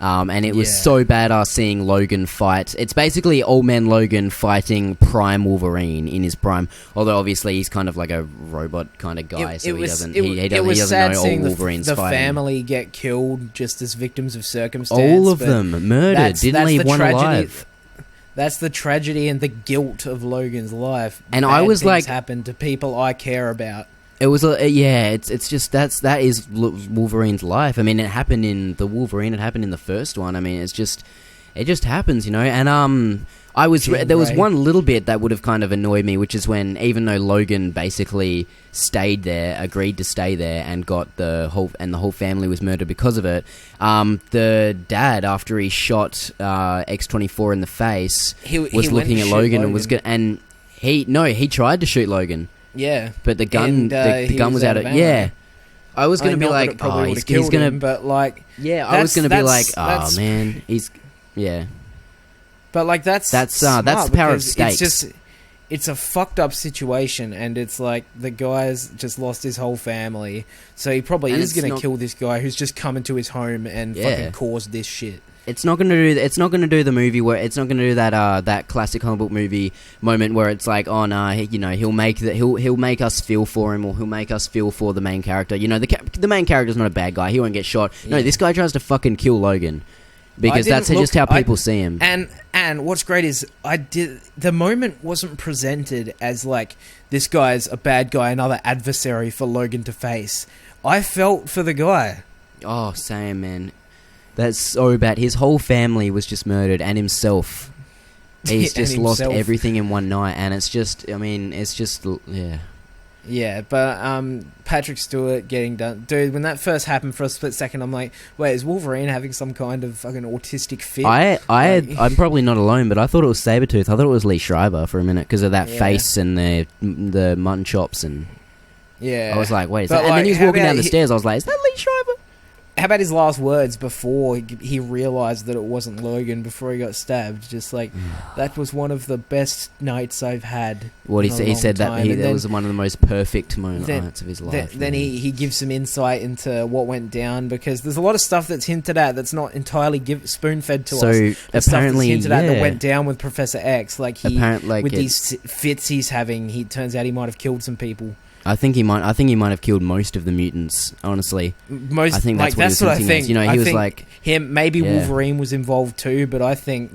Speaker 2: And it was so badass seeing Logan fight. It's basically Old Man Logan fighting Prime Wolverine in his prime. Although obviously he's kind of like a robot kind of guy, so he doesn't
Speaker 1: sad
Speaker 2: know
Speaker 1: seeing
Speaker 2: old Wolverine's
Speaker 1: the
Speaker 2: fighting.
Speaker 1: family get killed just as victims of circumstance.
Speaker 2: All of
Speaker 1: but
Speaker 2: them murdered, didn't leave
Speaker 1: the
Speaker 2: one
Speaker 1: tragedy.
Speaker 2: alive.
Speaker 1: That's the tragedy and the guilt of Logan's life.
Speaker 2: And
Speaker 1: Bad
Speaker 2: I was
Speaker 1: things
Speaker 2: like-
Speaker 1: happen to people I care about.
Speaker 2: It was it's just that is Wolverine's life. I mean, it happened in the Wolverine. It happened in the first one. I mean, it just happens, you know. And there was one little bit that would have kind of annoyed me, which is when even though Logan basically stayed there, agreed to stay there, and got the whole family was murdered because of it. The dad, after he shot X-24 in the face, was looking at Logan and was good. And he tried to shoot Logan.
Speaker 1: Yeah,
Speaker 2: But the gun,
Speaker 1: And,
Speaker 2: the gun was out of
Speaker 1: ammo.
Speaker 2: yeah. I was gonna be
Speaker 1: not that
Speaker 2: like,
Speaker 1: it probably
Speaker 2: oh,
Speaker 1: would've
Speaker 2: he's
Speaker 1: killed
Speaker 2: gonna,
Speaker 1: him, but like,
Speaker 2: I was gonna be like,
Speaker 1: that's-
Speaker 2: oh man, he's, yeah.
Speaker 1: but like that's
Speaker 2: That's
Speaker 1: smart
Speaker 2: the power of
Speaker 1: because
Speaker 2: stakes.
Speaker 1: it's a fucked up situation, and it's like the guy's just lost his whole family, so he probably
Speaker 2: And
Speaker 1: is
Speaker 2: it's
Speaker 1: going to
Speaker 2: not-
Speaker 1: kill this guy who's just come into his home and
Speaker 2: Yeah.
Speaker 1: fucking caused this shit.
Speaker 2: It's not gonna do the movie where it's not gonna do that classic comic book movie moment where it's like, oh no, he'll make us feel for him, or he'll make us feel for the main character. You know, the main character's not a bad guy. He won't get shot. No,
Speaker 1: Yeah.
Speaker 2: this guy tries to fucking kill Logan because
Speaker 1: didn't
Speaker 2: that's just how
Speaker 1: look-
Speaker 2: people see him.
Speaker 1: And what's great is the moment wasn't presented as like this guy's a bad guy, another adversary for Logan to face. I felt for the guy.
Speaker 2: Oh, same, man. That's so bad. His whole family was just murdered, and himself. He's
Speaker 1: And
Speaker 2: just lost
Speaker 1: himself.
Speaker 2: everything in one night, and it's just, I mean, it's just, yeah.
Speaker 1: Yeah, but Patrick Stewart getting done. Dude, when that first happened for a split second, I'm like, wait, is Wolverine having some kind of fucking autistic fit?
Speaker 2: I'm probably not alone, but I thought it was Sabretooth. I thought it was Lee Schreiber for a minute because of that
Speaker 1: Yeah.
Speaker 2: face and the mutton chops, and
Speaker 1: Yeah.
Speaker 2: I was like, wait, is
Speaker 1: But
Speaker 2: that? And then
Speaker 1: like,
Speaker 2: he was
Speaker 1: how
Speaker 2: walking
Speaker 1: about
Speaker 2: down the stairs. I was like, is that Lee Schreiber?
Speaker 1: how about his last words before he realized that it wasn't Logan, before he got stabbed? Just like, that was one of the best nights I've had.
Speaker 2: What he
Speaker 1: in a
Speaker 2: said, he
Speaker 1: long
Speaker 2: said that
Speaker 1: time.
Speaker 2: that was one of the most perfect nights of his life.
Speaker 1: Then he gives some insight into what went down, because there's a lot of stuff that's hinted at that's not entirely spoon-fed to us.
Speaker 2: So
Speaker 1: The stuff that's
Speaker 2: apparently,
Speaker 1: hinted at that went down with Professor X. Like with
Speaker 2: it-
Speaker 1: these fits he's having, he turns out he might have killed some people.
Speaker 2: I think he might have killed most of the mutants. Honestly,
Speaker 1: Most,
Speaker 2: I think
Speaker 1: like,
Speaker 2: that's
Speaker 1: what
Speaker 2: what
Speaker 1: I
Speaker 2: he was
Speaker 1: think.
Speaker 2: hinting at. You know, he
Speaker 1: I
Speaker 2: was
Speaker 1: think
Speaker 2: like,
Speaker 1: him. Maybe
Speaker 2: Yeah.
Speaker 1: Wolverine was involved too, but I think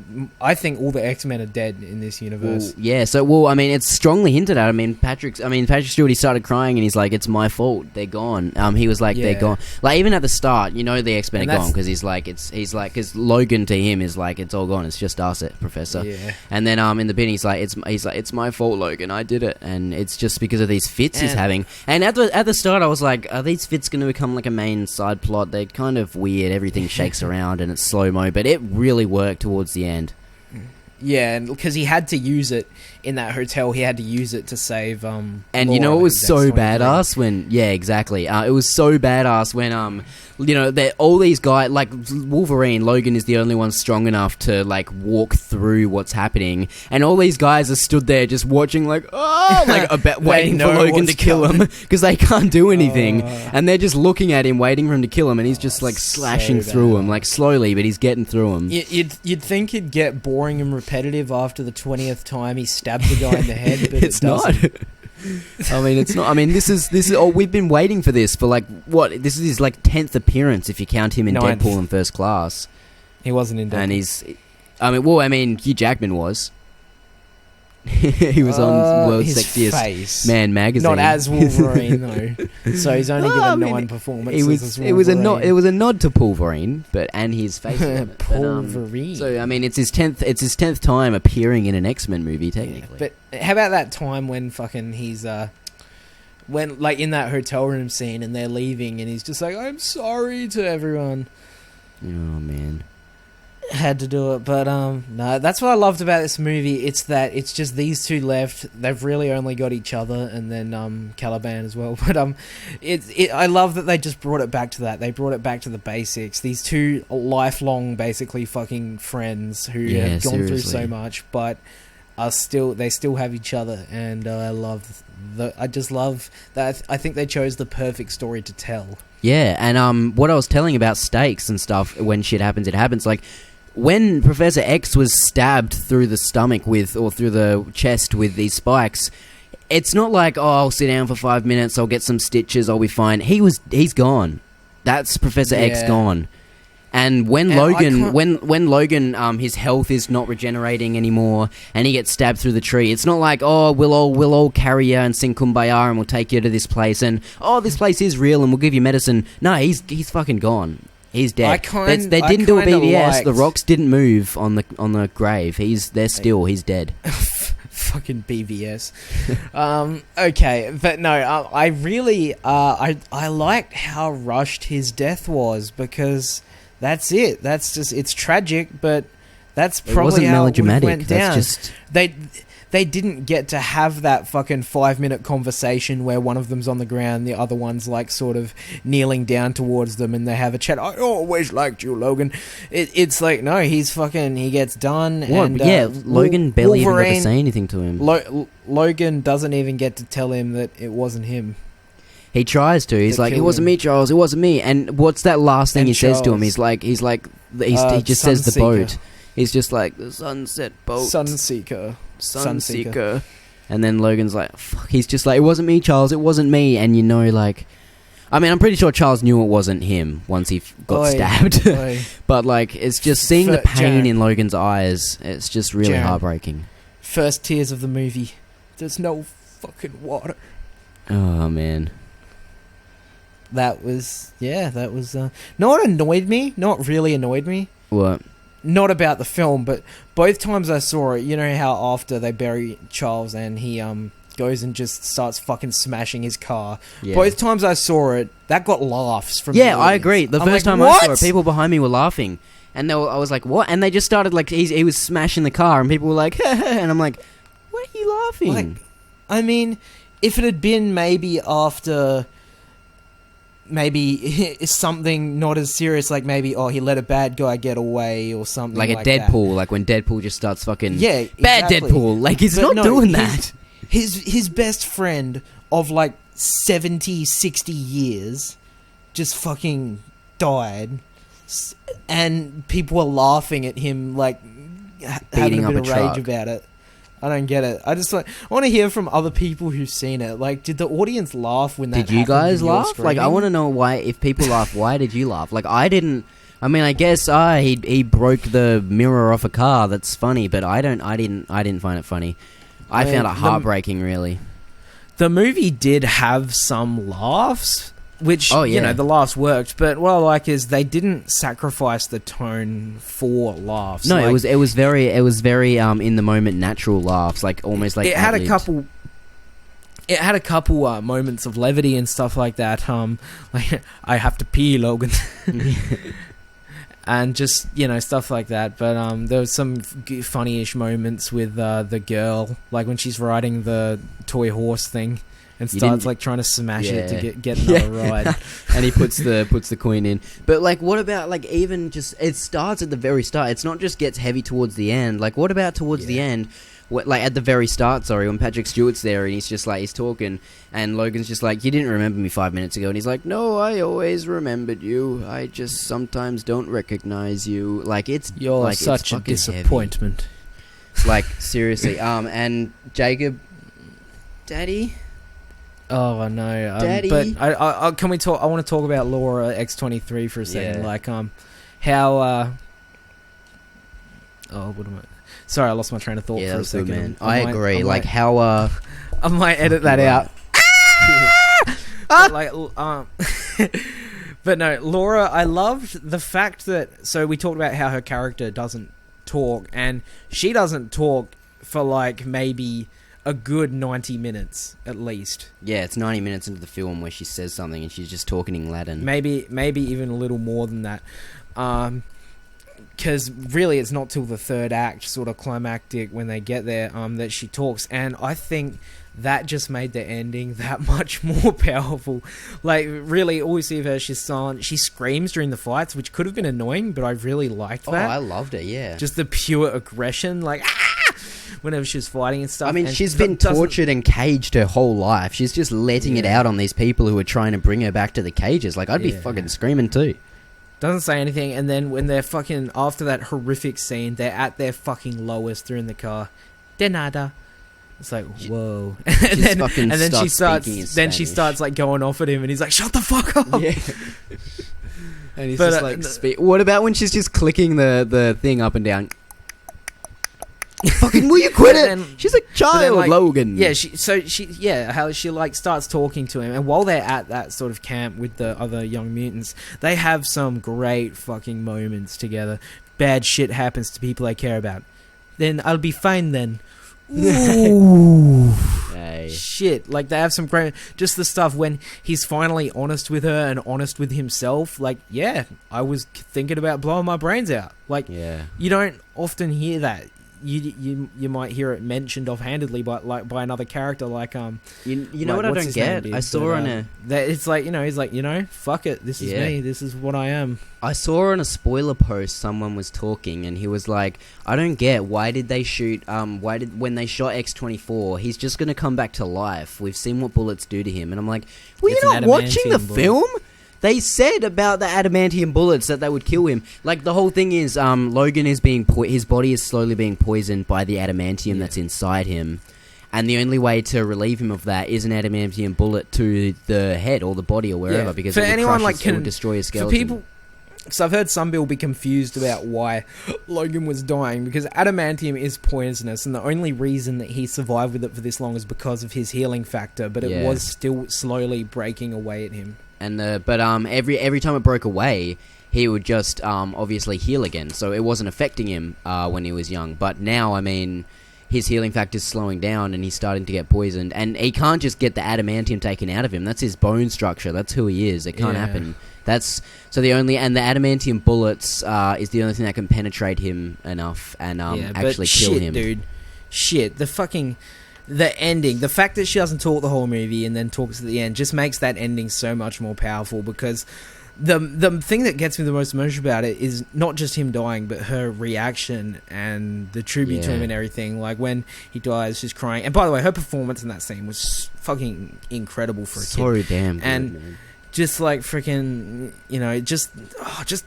Speaker 1: all the X-Men are dead in this universe.
Speaker 2: yeah. So, I mean, it's strongly hinted at. Patrick Stewart, he started crying and he's like, "It's my fault. They're gone." He was like, "They're
Speaker 1: Yeah.
Speaker 2: gone." Like, even at the start, the X-Men
Speaker 1: And
Speaker 2: are gone,
Speaker 1: that's-
Speaker 2: because he's like, because Logan to him is like, "It's all gone. It's just us, Professor."
Speaker 1: Yeah.
Speaker 2: And then in the beginning, he's like, "It's my fault, Logan. I did it." And it's just because of these fits he's
Speaker 1: And-
Speaker 2: having. And at the start, I was like, "Are these fits going to become like a main side plot?" They're kind of weird. Everything shakes around and it's slow mo, but it really worked towards the end.
Speaker 1: Yeah, and because he had to use it in that hotel, he had to use it to save.
Speaker 2: And
Speaker 1: Laura,
Speaker 2: it was
Speaker 1: who's
Speaker 2: so
Speaker 1: X-23.
Speaker 2: badass when, yeah, exactly. It was so badass when, all these guys, like Wolverine, Logan is the only one strong enough to like walk through what's happening, and all these guys are stood there just watching, like, waiting for
Speaker 1: know
Speaker 2: Logan
Speaker 1: what's
Speaker 2: to kill him because they can't do anything,
Speaker 1: Oh.
Speaker 2: and they're just looking at him, waiting for him to kill him, and he's just like slashing
Speaker 1: so
Speaker 2: through
Speaker 1: bad.
Speaker 2: him, like slowly, but he's getting through him.
Speaker 1: You'd think it'd get boring and repetitive after the 20th time he stabbed the guy in the head, but
Speaker 2: It's
Speaker 1: it doesn't.
Speaker 2: not. It's not. This is. Oh, we've been waiting for this for like what? This is his like 10th appearance if you count him in
Speaker 1: Ninth.
Speaker 2: Deadpool in First Class,
Speaker 1: He wasn't in
Speaker 2: and
Speaker 1: Deadpool.
Speaker 2: he's. Hugh Jackman was. He was on World's
Speaker 1: his
Speaker 2: Sexiest
Speaker 1: face.
Speaker 2: Man magazine.
Speaker 1: Not as Wolverine though. So he's only
Speaker 2: No,
Speaker 1: given
Speaker 2: I mean,
Speaker 1: 9 performances.
Speaker 2: It was.
Speaker 1: as
Speaker 2: It was a nod.
Speaker 1: Wolverine.
Speaker 2: It was a nod to Wolverine, and his face. was on it. But,
Speaker 1: Wolverine.
Speaker 2: so it's his 10th. It's his 10th time appearing in an X-Men movie, technically.
Speaker 1: But how about that time when fucking he's when like in that hotel room scene and they're leaving and he's just like, "I'm sorry" to everyone.
Speaker 2: Oh man.
Speaker 1: Had to do it, but no, that's what I loved about this movie. It's that it's just these two left. They've really only got each other, and then Caliban as well. But I love that they just brought it back to that. They brought it back to the basics. These two lifelong, basically fucking friends who
Speaker 2: Yeah,
Speaker 1: have gone through
Speaker 2: seriously.
Speaker 1: so much, but they still have each other, and I just love that. I think they chose the perfect story to tell.
Speaker 2: Yeah, and what I was telling about stakes and stuff, when shit happens, it happens. Like, when Professor X was stabbed through the stomach or through the chest with these spikes, it's not like, oh, I'll sit down for 5 minutes, I'll get some stitches, I'll be fine. He's gone. That's Professor X
Speaker 1: Yeah.
Speaker 2: gone. And when
Speaker 1: And I
Speaker 2: Logan,
Speaker 1: can't-
Speaker 2: when Logan, his health is not regenerating anymore, and he gets stabbed through the tree, it's not like, oh, we'll all carry you and sing Kumbaya and we'll take you to this place, and oh, this place is real and we'll give you medicine. No, he's fucking gone. He's dead. They didn't do a
Speaker 1: kinda
Speaker 2: BBS. The
Speaker 1: liked-
Speaker 2: rocks didn't move on the grave. They're still. He's dead.
Speaker 1: Fucking BVS. Okay, but no, I really, I liked how rushed his death was, because that's it. That's just, it's tragic, but that's
Speaker 2: It
Speaker 1: probably
Speaker 2: wasn't
Speaker 1: how
Speaker 2: melodramatic.
Speaker 1: it went down.
Speaker 2: That's just.
Speaker 1: They didn't get to have that fucking 5-minute conversation where one of them's on the ground, the other one's like sort of kneeling down towards them, and they have a chat. I always liked you, Logan. It's like, no, he gets done.
Speaker 2: What?
Speaker 1: And,
Speaker 2: Yeah, Logan barely even got to
Speaker 1: Wolverine-
Speaker 2: say anything to him.
Speaker 1: Logan doesn't even get to tell him that it wasn't him.
Speaker 2: He tries to. He's
Speaker 1: To
Speaker 2: like, "It
Speaker 1: kill
Speaker 2: wasn't
Speaker 1: him.
Speaker 2: me, Charles. It wasn't me." And what's that last thing
Speaker 1: And
Speaker 2: he says to him?
Speaker 1: Charles.
Speaker 2: He just says the
Speaker 1: Sunseeker.
Speaker 2: boat. He's just like, the sunset boat.
Speaker 1: Sunseeker.
Speaker 2: Sunseeker. And then Logan's like, fuck. He's just like, "It wasn't me, Charles. It wasn't me." And like, I'm pretty sure Charles knew it wasn't him once he got
Speaker 1: Oi,
Speaker 2: stabbed.
Speaker 1: oi.
Speaker 2: But like, it's just seeing the pain in Logan's eyes. It's just really
Speaker 1: Jared.
Speaker 2: heartbreaking.
Speaker 1: First tears of the movie. There's no fucking water.
Speaker 2: Oh man.
Speaker 1: That was know what annoyed me? Not really annoyed me.
Speaker 2: What?
Speaker 1: Not about the film, but both times I saw it, you know how after they bury Charles and he goes and just starts fucking smashing his car.
Speaker 2: Yeah.
Speaker 1: Both times I saw it, that got laughs from
Speaker 2: Yeah,
Speaker 1: the
Speaker 2: I
Speaker 1: audience.
Speaker 2: agree. The
Speaker 1: I'm
Speaker 2: first
Speaker 1: like,
Speaker 2: time I saw
Speaker 1: "What?"
Speaker 2: it, people behind me were laughing, and I was like, "What?" And they just started like he was smashing the car, and people were like, and I'm like, "What are you laughing?"
Speaker 1: Like, I mean, if it had been maybe after maybe something not as serious, like maybe he let a bad guy get away or something
Speaker 2: like a Deadpool, like when Deadpool just starts fucking bad Deadpool, like he's not doing that.
Speaker 1: His best friend of like 70, 60 years just fucking died, and people were laughing at him, like having a bit of rage about it. I don't get it. I want to hear from other people who've seen it. Like, did the audience laugh when that happened?
Speaker 2: Did you guys laugh? Like, I want to know why. If people laugh, why did you laugh? Like, I didn't. I mean, I guess he broke the mirror off a car. That's funny, but I didn't find it funny. I found it heartbreaking, really.
Speaker 1: The movie did have some laughs, which, you know, the laughs worked, but what I like is they didn't sacrifice the tone for laughs.
Speaker 2: No,
Speaker 1: like,
Speaker 2: it was very in the moment natural laughs, like almost like
Speaker 1: it had a couple. It had a couple moments of levity and stuff like that. Like, I have to pee, Logan, and just, you know, stuff like that. But there was some funny-ish moments with the girl, like when she's riding the toy horse thing. And starts like trying to smash it to get another ride, and
Speaker 2: he puts the coin in. But like, what about like even just it starts at the very start? It's not just gets heavy towards the end. Like, what about towards the end? What, like at the very start? Sorry, when Patrick Stewart's there and he's just like he's talking, and Logan's just like, "You didn't remember me 5 minutes ago," and he's like, "No, I always remembered you. I just sometimes don't recognize you." Like
Speaker 1: you're
Speaker 2: like,
Speaker 1: such a disappointment.
Speaker 2: Like seriously, and Jacob, Daddy.
Speaker 1: Oh no!
Speaker 2: Daddy.
Speaker 1: But I can we talk? I want to talk about Laura X-23 for a second.
Speaker 2: Yeah.
Speaker 1: Like how. What am I? Sorry, I lost my train of thought for a second.
Speaker 2: Good, man. I agree. Like how.
Speaker 1: I might edit that out. But no, Laura. I loved the fact that. So we talked about how her character doesn't talk, and she doesn't talk for like maybe a good 90 minutes at least.
Speaker 2: Yeah, it's 90 minutes into the film where she says something and she's just talking in Latin.
Speaker 1: Maybe even a little more than that. Because really it's not till the third act, sort of climactic, when they get there, that she talks. And I think that just made the ending that much more powerful. Like, really, all we see of her, she's silent. She screams during the fights, which could have been annoying, but I really liked that.
Speaker 2: Oh, I loved it, yeah.
Speaker 1: Just the pure aggression, like, whenever she was fighting and stuff.
Speaker 2: I mean, she's been tortured and caged her whole life. She's just letting it out on these people who are trying to bring her back to the cages. Like, I'd be fucking screaming too.
Speaker 1: Doesn't say anything, and then when they're fucking, after that horrific scene, they're at their fucking lowest, they're in the car. De nada. It's like, whoa. and then she starts like going off at him, and he's like, shut the fuck up.
Speaker 2: Yeah. And he's just like, what about when she's just clicking the thing up and down? Fucking will you quit it? She's a child, like, Logan.
Speaker 1: Yeah, how she like starts talking to him, and while they're at that sort of camp with the other young mutants, they have some great fucking moments together. Bad shit happens to people I care about. Then I'll be fine then. Ooh.
Speaker 2: Hey.
Speaker 1: Shit, like they have some great, just the stuff when he's finally honest with her and honest with himself. Like, yeah, I was thinking about blowing my brains out. Like, you don't often hear that. You might hear it mentioned offhandedly by another character, like
Speaker 2: you know what I don't get? I saw on a
Speaker 1: that it's like, you know, he's like, you know, fuck it, this is me, this is what I am.
Speaker 2: I saw on a spoiler post someone was talking and he was like, I don't get why did they shoot when they shot X-24, he's just gonna come back to life. We've seen what bullets do to him, and I'm like, were you not watching the film? They said about the adamantium bullets that they would kill him. Like, the whole thing is, Logan is his body is slowly being poisoned by the adamantium that's inside him. And the only way to relieve him of that is an adamantium bullet to the head or the body or wherever, because it will destroy his skeleton.
Speaker 1: For people, so I've heard some people be confused about why Logan was dying, because adamantium is poisonous, and the only reason that he survived with it for this long is because of his healing factor, but it was still slowly breaking away at him.
Speaker 2: But every time it broke away, he would just obviously heal again. So it wasn't affecting him when he was young. But now, I mean, his healing factor is slowing down, and he's starting to get poisoned. And he can't just get the adamantium taken out of him. That's his bone structure. That's who he is. It can't happen. The adamantium bullets is the only thing that can penetrate him enough and actually kill him.
Speaker 1: Dude, shit. The fucking. the ending, the fact that she doesn't talk the whole movie and then talks at the end, just makes that ending so much more powerful. Because the thing that gets me the most emotional about it is not just him dying, but her reaction and the tribute to him and everything. Like when he dies, she's crying. And by the way, her performance in that scene was fucking incredible for a kid.
Speaker 2: So damn good,
Speaker 1: and
Speaker 2: man.
Speaker 1: just like freaking, just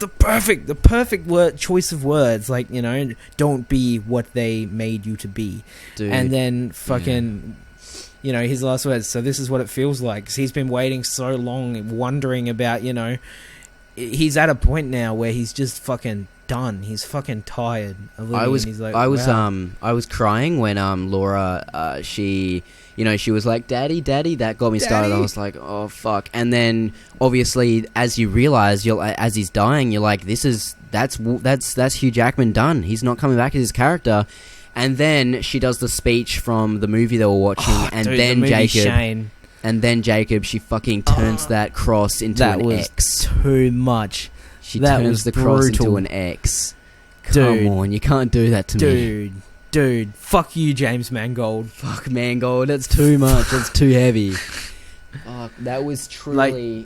Speaker 1: the perfect word choice of words. Like, don't be what they made you to be. Dude, and then fucking, his last words. So this is what it feels like. 'Cause he's been waiting so long, wondering about, he's at a point now where he's just fucking done. He's fucking tired of living. I
Speaker 2: was crying when Laura she was like, "Daddy, Daddy." That got me started. I was like, "Oh fuck!" And then obviously, as you realize, as he's dying, you're like, "That's Hugh Jackman done. He's not coming back as his character." And then she does the speech from the movie they were watching, and then Jacob, she fucking turns that cross into an X.
Speaker 1: Too much.
Speaker 2: She turns the cross into an X. Come on, you can't do that to me.
Speaker 1: Dude, fuck you, James Mangold.
Speaker 2: Fuck Mangold, that's too much. That's too heavy. Oh, that was truly...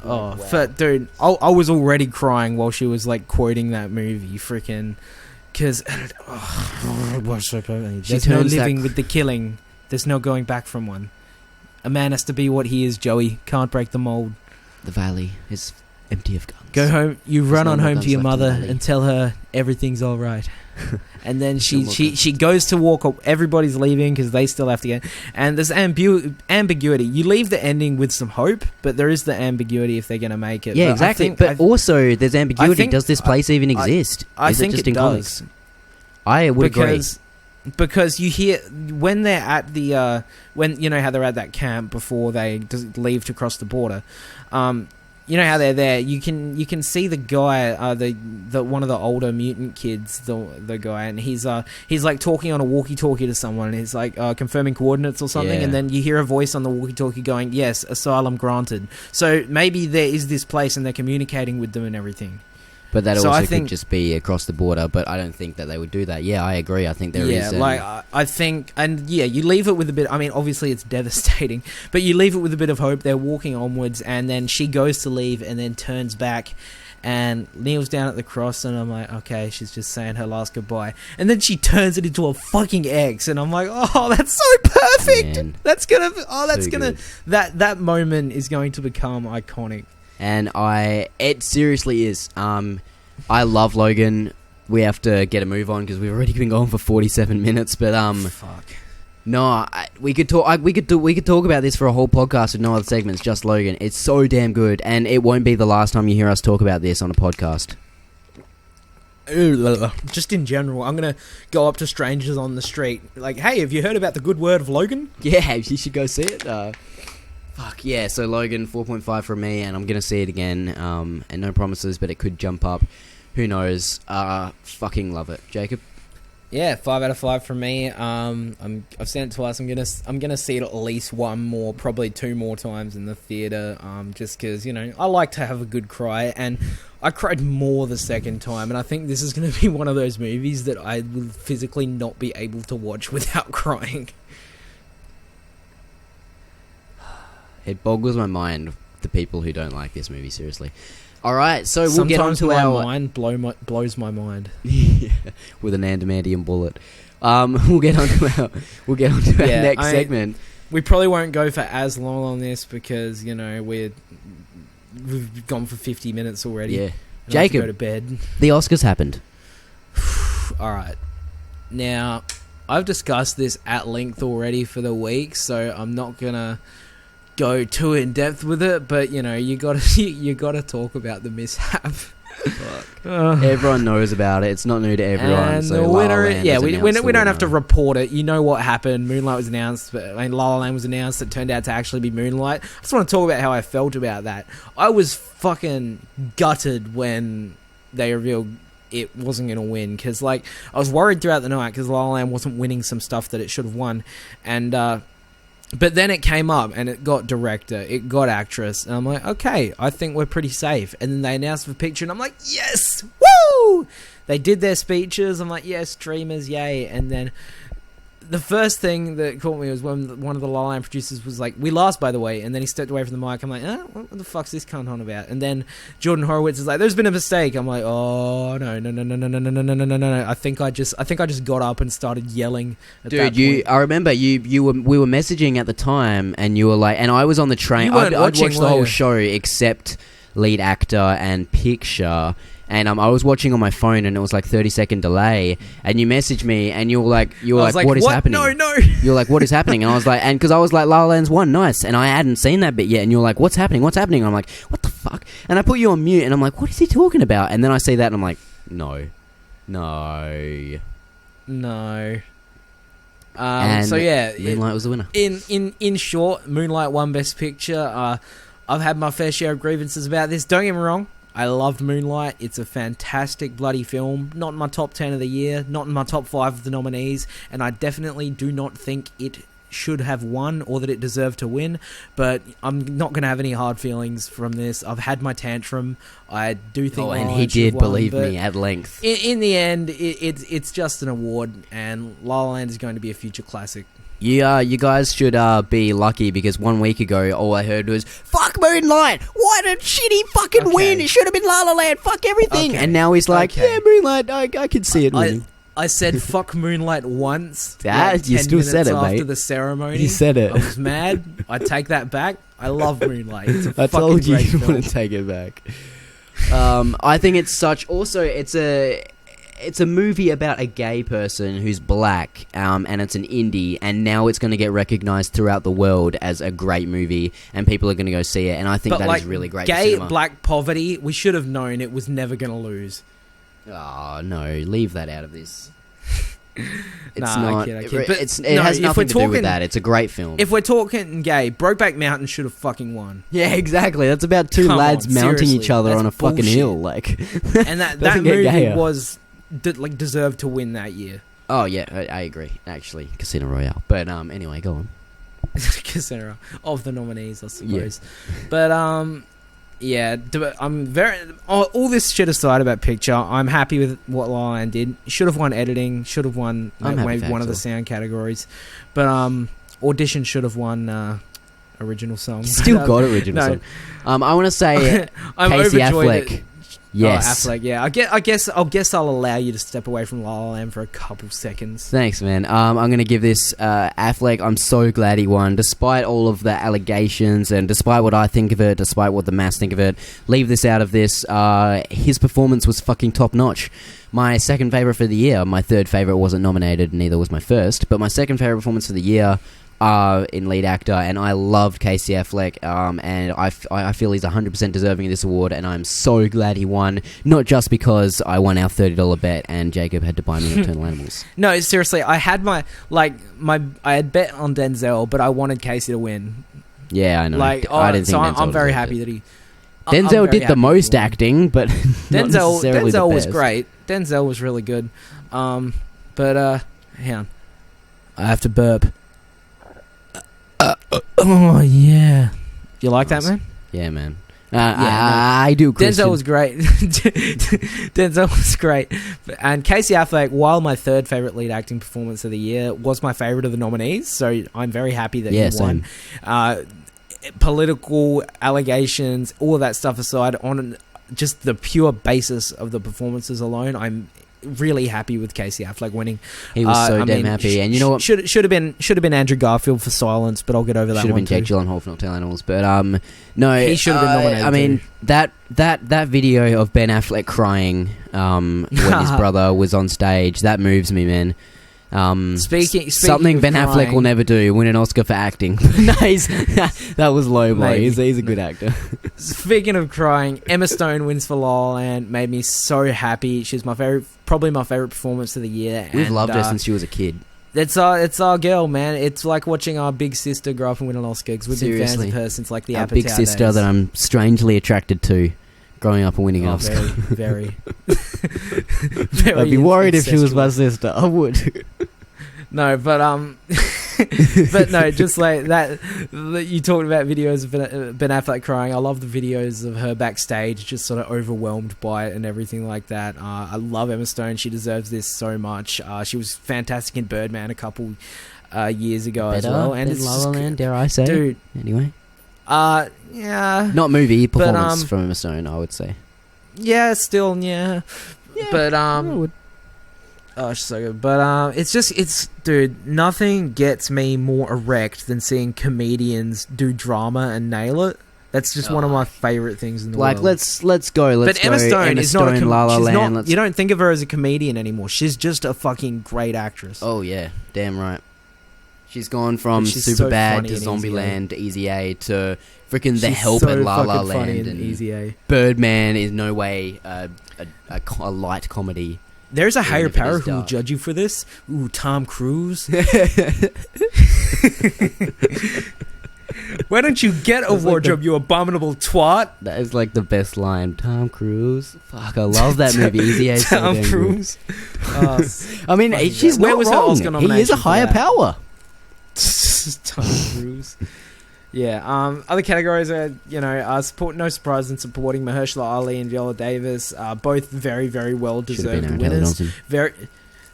Speaker 1: Wow. Dude, I was already crying while she was, quoting that movie, freaking... Because... There's no living with the killing. There's no going back from one. A man has to be what he is, Joey. Can't break the mold.
Speaker 2: The valley is empty of guns.
Speaker 1: Go home. You run on home to your mother and tell her everything's all right. And then she goes to walk. Everybody's leaving because they still have to get. And there's ambiguity. You leave the ending with some hope, but there is the ambiguity if they're going to make it.
Speaker 2: Yeah, but exactly. But also, there's ambiguity. Does this place even exist?
Speaker 1: I think it does.
Speaker 2: I would agree.
Speaker 1: Because you hear when they're at the when how they're at that camp before they leave to cross the border. You know how they're there. You can see the guy, the one of the older mutant kids, the guy, and he's like talking on a walkie-talkie to someone, and he's like confirming coordinates or something, and then you hear a voice on the walkie-talkie going, "Yes, asylum granted." So maybe there is this place, and they're communicating with them and everything.
Speaker 2: But that also could just be across the border, but I don't think that they would do that. Yeah, I agree. I think there is...
Speaker 1: I think... And yeah, you leave it with a bit... I mean, obviously it's devastating, but you leave it with a bit of hope. They're walking onwards, and then she goes to leave and then turns back and kneels down at the cross, and I'm like, okay, she's just saying her last goodbye. And then she turns it into a fucking X, and I'm like, oh, that's so perfect! Man. That moment is going to become iconic.
Speaker 2: And it seriously is. I love Logan. We have to get a move on because we've already been going for 47 minutes. But
Speaker 1: fuck.
Speaker 2: No, we could talk. We could talk about this for a whole podcast with no other segments, just Logan. It's so damn good, and it won't be the last time you hear us talk about this on a podcast.
Speaker 1: Just in general, I'm gonna go up to strangers on the street, like, "Hey, have you heard about the good word of Logan?"
Speaker 2: Yeah, you should go see it. Fuck yeah, so Logan, 4.5 from me, and I'm gonna see it again, and no promises, but it could jump up, who knows. Fucking love it. Jacob?
Speaker 1: Yeah, 5 out of 5 from me. I've seen it twice. I'm gonna see it at least one more, probably 2 more times in the theatre, just because, I like to have a good cry, and I cried more the second time, and I think this is gonna be one of those movies that I will physically not be able to watch without crying.
Speaker 2: It boggles my mind, the people who don't like this movie, seriously. Alright, so we'll get on to our...
Speaker 1: mind blows my mind.
Speaker 2: Yeah, with an adamantium bullet. We'll get on to our next segment.
Speaker 1: We probably won't go for as long on this because, we've gone for 50 minutes already.
Speaker 2: Yeah.
Speaker 1: Jacob, go to bed.
Speaker 2: The Oscars happened.
Speaker 1: Alright. Now, I've discussed this at length already for the week, so I'm not gonna go too in depth with it, but you gotta talk about the mishap.
Speaker 2: Everyone knows about it. It's not new to everyone. And so the winner,
Speaker 1: we don't have to report it. You know what happened. Moonlight was announced, but La La Land was announced. It turned out to actually be Moonlight. I just want to talk about how I felt about that. I was fucking gutted when they revealed it wasn't going to win, because I was worried throughout the night because La La Land wasn't winning some stuff that it should have won, and but then it came up and it got director, it got actress, and I'm like, okay, I think we're pretty safe. And then they announced the picture and I'm like, yes, woo! They did their speeches, I'm like, yes, dreamers, yay. And then the first thing that caught me was when one of the La La Land producers was like, "We lost, by the way," and then he stepped away from the mic. I'm like, what the fuck's this cunt on about? And then Jordan Horowitz is like, "There's been a mistake." I'm like, "Oh no. I think I just got up and started yelling at that
Speaker 2: Dude,
Speaker 1: point.
Speaker 2: I remember we were messaging at the time, and you were like, and I was on the train.
Speaker 1: You weren't
Speaker 2: I'd
Speaker 1: watching,
Speaker 2: watched the
Speaker 1: were
Speaker 2: whole
Speaker 1: you?
Speaker 2: show except lead actor and picture. And I was watching on my phone, and it was like 30-second delay. And you messaged me, and you were like,
Speaker 1: I was like,
Speaker 2: "What is happening?"
Speaker 1: No.
Speaker 2: You were like, "What is happening?" And I was like, and because I was like, La La Land's won, nice, and I hadn't seen that bit yet. And you were like, "What's happening? What's happening?" And I'm like, "What the fuck?" And I put you on mute, and I'm like, "What is he talking about?" And then I see that, and I'm like, No. And
Speaker 1: So yeah,
Speaker 2: Moonlight was the winner.
Speaker 1: In short, Moonlight won Best Picture. I've had my fair share of grievances about this. Don't get me wrong. I loved Moonlight. It's a fantastic bloody film. Not in my top 10 of the year. Not in my top 5 of the nominees. And I definitely do not think it should have won or that it deserved to win. But I'm not going to have any hard feelings from this. I've had my tantrum. I do think...
Speaker 2: Oh, and
Speaker 1: La La
Speaker 2: he
Speaker 1: Land should have
Speaker 2: did,
Speaker 1: won,
Speaker 2: believe
Speaker 1: but
Speaker 2: me, at length.
Speaker 1: In the end, it's just an award. And La La Land is going to be a future classic.
Speaker 2: You guys should be lucky because 1 week ago all I heard was "Fuck Moonlight! Why did shitty fucking win? It should have been La La Land. Fuck everything!"
Speaker 1: Okay.
Speaker 2: And now he's like,
Speaker 1: Okay.
Speaker 2: "Yeah, Moonlight. I can see it winning."
Speaker 1: I said fuck Moonlight once.
Speaker 2: Yeah, you
Speaker 1: 10
Speaker 2: still said
Speaker 1: minutes
Speaker 2: it,
Speaker 1: after
Speaker 2: mate.
Speaker 1: the ceremony.
Speaker 2: You said it.
Speaker 1: I was mad. I take that back. I love Moonlight. It's a
Speaker 2: I
Speaker 1: fucking
Speaker 2: told you
Speaker 1: great
Speaker 2: you
Speaker 1: film.
Speaker 2: want to take it back. I think it's such. Also, it's a movie about a gay person who's black, and it's an indie, and now it's going to get recognized throughout the world as a great movie, and people are going to go see it, and I think
Speaker 1: But
Speaker 2: that
Speaker 1: like
Speaker 2: is really great.
Speaker 1: gay
Speaker 2: for cinema.
Speaker 1: black poverty, we should have known it was never going to lose.
Speaker 2: Oh no, leave that out of this. It's
Speaker 1: Nah, I
Speaker 2: not.
Speaker 1: kid, I kid. But
Speaker 2: It
Speaker 1: no,
Speaker 2: has
Speaker 1: if
Speaker 2: nothing
Speaker 1: we're
Speaker 2: to do with
Speaker 1: talking-
Speaker 2: that. It's a great film.
Speaker 1: If we're talking gay, Brokeback Mountain should have fucking won.
Speaker 2: Yeah, exactly. That's about two
Speaker 1: Come
Speaker 2: lads
Speaker 1: on,
Speaker 2: mounting
Speaker 1: seriously,
Speaker 2: each other
Speaker 1: that's
Speaker 2: on a fucking
Speaker 1: bullshit.
Speaker 2: hill. Like,
Speaker 1: And that
Speaker 2: Doesn't get
Speaker 1: movie
Speaker 2: gayer.
Speaker 1: was deserved to win that year.
Speaker 2: oh yeah, I agree. Actually, Casino Royale. But anyway, go on.
Speaker 1: Casino of the nominees, I suppose. But yeah, I'm very all this shit aside about picture. I'm happy with what La La Land did. Should have won editing. Should have won
Speaker 2: I'm happy
Speaker 1: maybe
Speaker 2: for
Speaker 1: one of the
Speaker 2: Axel.
Speaker 1: sound categories. But audition should have won original song.
Speaker 2: You still got original
Speaker 1: no.
Speaker 2: song. I want to say
Speaker 1: I'm
Speaker 2: Casey
Speaker 1: overjoyed.
Speaker 2: Affleck. Yes.
Speaker 1: Oh, Affleck. Yeah, I guess I'll allow you to step away from La La Land for a couple seconds.
Speaker 2: Thanks, man. I'm going to give this Affleck. I'm so glad he won, despite all of the allegations and despite what I think of it, despite what the mass think of it. Leave this out of this. His performance was fucking top notch. My second favorite for the year. My third favorite wasn't nominated, neither was my first. But my second favorite performance for the year. In lead actor, and I loved Casey Affleck, and I feel he's 100% deserving of this award, and I'm so glad he won, not just because I won our $30 bet and Jacob had to buy me Nocturnal Animals.
Speaker 1: No, seriously, I had I had bet on Denzel, but I wanted Casey to win.
Speaker 2: Yeah, I know.
Speaker 1: Like,
Speaker 2: I didn't
Speaker 1: so
Speaker 2: think Denzel
Speaker 1: I'm very
Speaker 2: deserved
Speaker 1: happy
Speaker 2: it.
Speaker 1: that he.
Speaker 2: Denzel did the most acting, but not necessarily the
Speaker 1: Denzel was
Speaker 2: best.
Speaker 1: great. Denzel was really good. But hang on. I have to burp. Oh yeah, you like that, man?
Speaker 2: Yeah, man.
Speaker 1: Yeah,
Speaker 2: I do. Christian.
Speaker 1: Denzel was great. Denzel was great, and Casey Affleck, while my third favorite lead acting performance of the year, was my favorite of the nominees. So I'm very happy that he won. Political allegations, all of that stuff aside, on just the pure basis of the performances alone, I'm really happy with Casey Affleck winning.
Speaker 2: He was so damn happy, and you know what?
Speaker 1: Should have been Andrew Garfield for Silence, but I'll get over that.
Speaker 2: Should have
Speaker 1: one
Speaker 2: been Jake
Speaker 1: too.
Speaker 2: Gyllenhaal for Nocturnal Animals, but no,
Speaker 1: He should have been nominated
Speaker 2: I mean,
Speaker 1: too.
Speaker 2: that video of Ben Affleck crying when his brother was on stage, that moves me, man.
Speaker 1: Speaking
Speaker 2: something
Speaker 1: of
Speaker 2: Ben Affleck
Speaker 1: crying-
Speaker 2: will never do: win an Oscar for acting. Nice, that was low blow.
Speaker 1: Maybe.
Speaker 2: He's a good actor.
Speaker 1: Speaking of crying, Emma Stone wins for La La Land. Made me so happy. She's probably my favorite performance of the year.
Speaker 2: We've
Speaker 1: and,
Speaker 2: loved her since she was a kid.
Speaker 1: It's our girl, man. It's like watching our big sister grow up and win an Oscar. Because we've been fans
Speaker 2: Seriously.
Speaker 1: of her since like the
Speaker 2: Our
Speaker 1: Apatow
Speaker 2: big sister
Speaker 1: days.
Speaker 2: that I'm strangely attracted to, growing up and winning an Oscar.
Speaker 1: Very, very.
Speaker 2: I'd be worried if she was my
Speaker 1: incestuous.
Speaker 2: sister. I would.
Speaker 1: No, but But no, just like that you talked about videos of Ben Affleck crying. I love the videos of her backstage, just sort of overwhelmed by it and everything like that. I love Emma Stone. She deserves this so much. She was fantastic in Birdman a couple years ago as well. And it's
Speaker 2: La La
Speaker 1: just,
Speaker 2: Land, dare I say?
Speaker 1: dude.
Speaker 2: Anyway,
Speaker 1: yeah,
Speaker 2: not movie performance
Speaker 1: but,
Speaker 2: from Emma Stone, I would say.
Speaker 1: yeah, still, yeah. But
Speaker 2: I would.
Speaker 1: oh, it's so good. But it's dude, nothing gets me more erect than seeing comedians do drama and nail it. That's just one of my favorite things in the world.
Speaker 2: Like, let's go.
Speaker 1: But Emma Stone is not
Speaker 2: La La
Speaker 1: she's
Speaker 2: Land.
Speaker 1: not, you don't think of her as a comedian anymore. She's just a fucking great actress.
Speaker 2: Oh yeah, damn right. She's gone from
Speaker 1: She's
Speaker 2: Superbad
Speaker 1: so funny
Speaker 2: to
Speaker 1: in
Speaker 2: Zombieland to Easy A to freaking The
Speaker 1: She's
Speaker 2: Help
Speaker 1: so
Speaker 2: at La La
Speaker 1: fucking funny
Speaker 2: Land
Speaker 1: in
Speaker 2: and
Speaker 1: Easy A.
Speaker 2: Birdman is no way a light comedy.
Speaker 1: There's a
Speaker 2: Even
Speaker 1: higher
Speaker 2: if it
Speaker 1: power
Speaker 2: is
Speaker 1: who will
Speaker 2: dark.
Speaker 1: judge you for this. Ooh, Tom Cruise. Why don't you get a
Speaker 2: That's like
Speaker 1: wardrobe, you abominable twat?
Speaker 2: That is like the best line. Tom Cruise. Fuck, I love that movie. Easy A.
Speaker 1: Tom Cruise.
Speaker 2: I mean,
Speaker 1: Fucking
Speaker 2: she's
Speaker 1: great. Where
Speaker 2: not
Speaker 1: was her
Speaker 2: wrong.
Speaker 1: Oscar
Speaker 2: He is
Speaker 1: nomination
Speaker 2: a
Speaker 1: for
Speaker 2: higher
Speaker 1: that?
Speaker 2: power.
Speaker 1: Tom Cruise. Yeah. Other categories are, support. No surprise in supporting Mahershala Ali and Viola Davis. Both very, very well
Speaker 2: Should have been
Speaker 1: deserved
Speaker 2: Aaron Taylor
Speaker 1: winners.
Speaker 2: Johnson.
Speaker 1: Very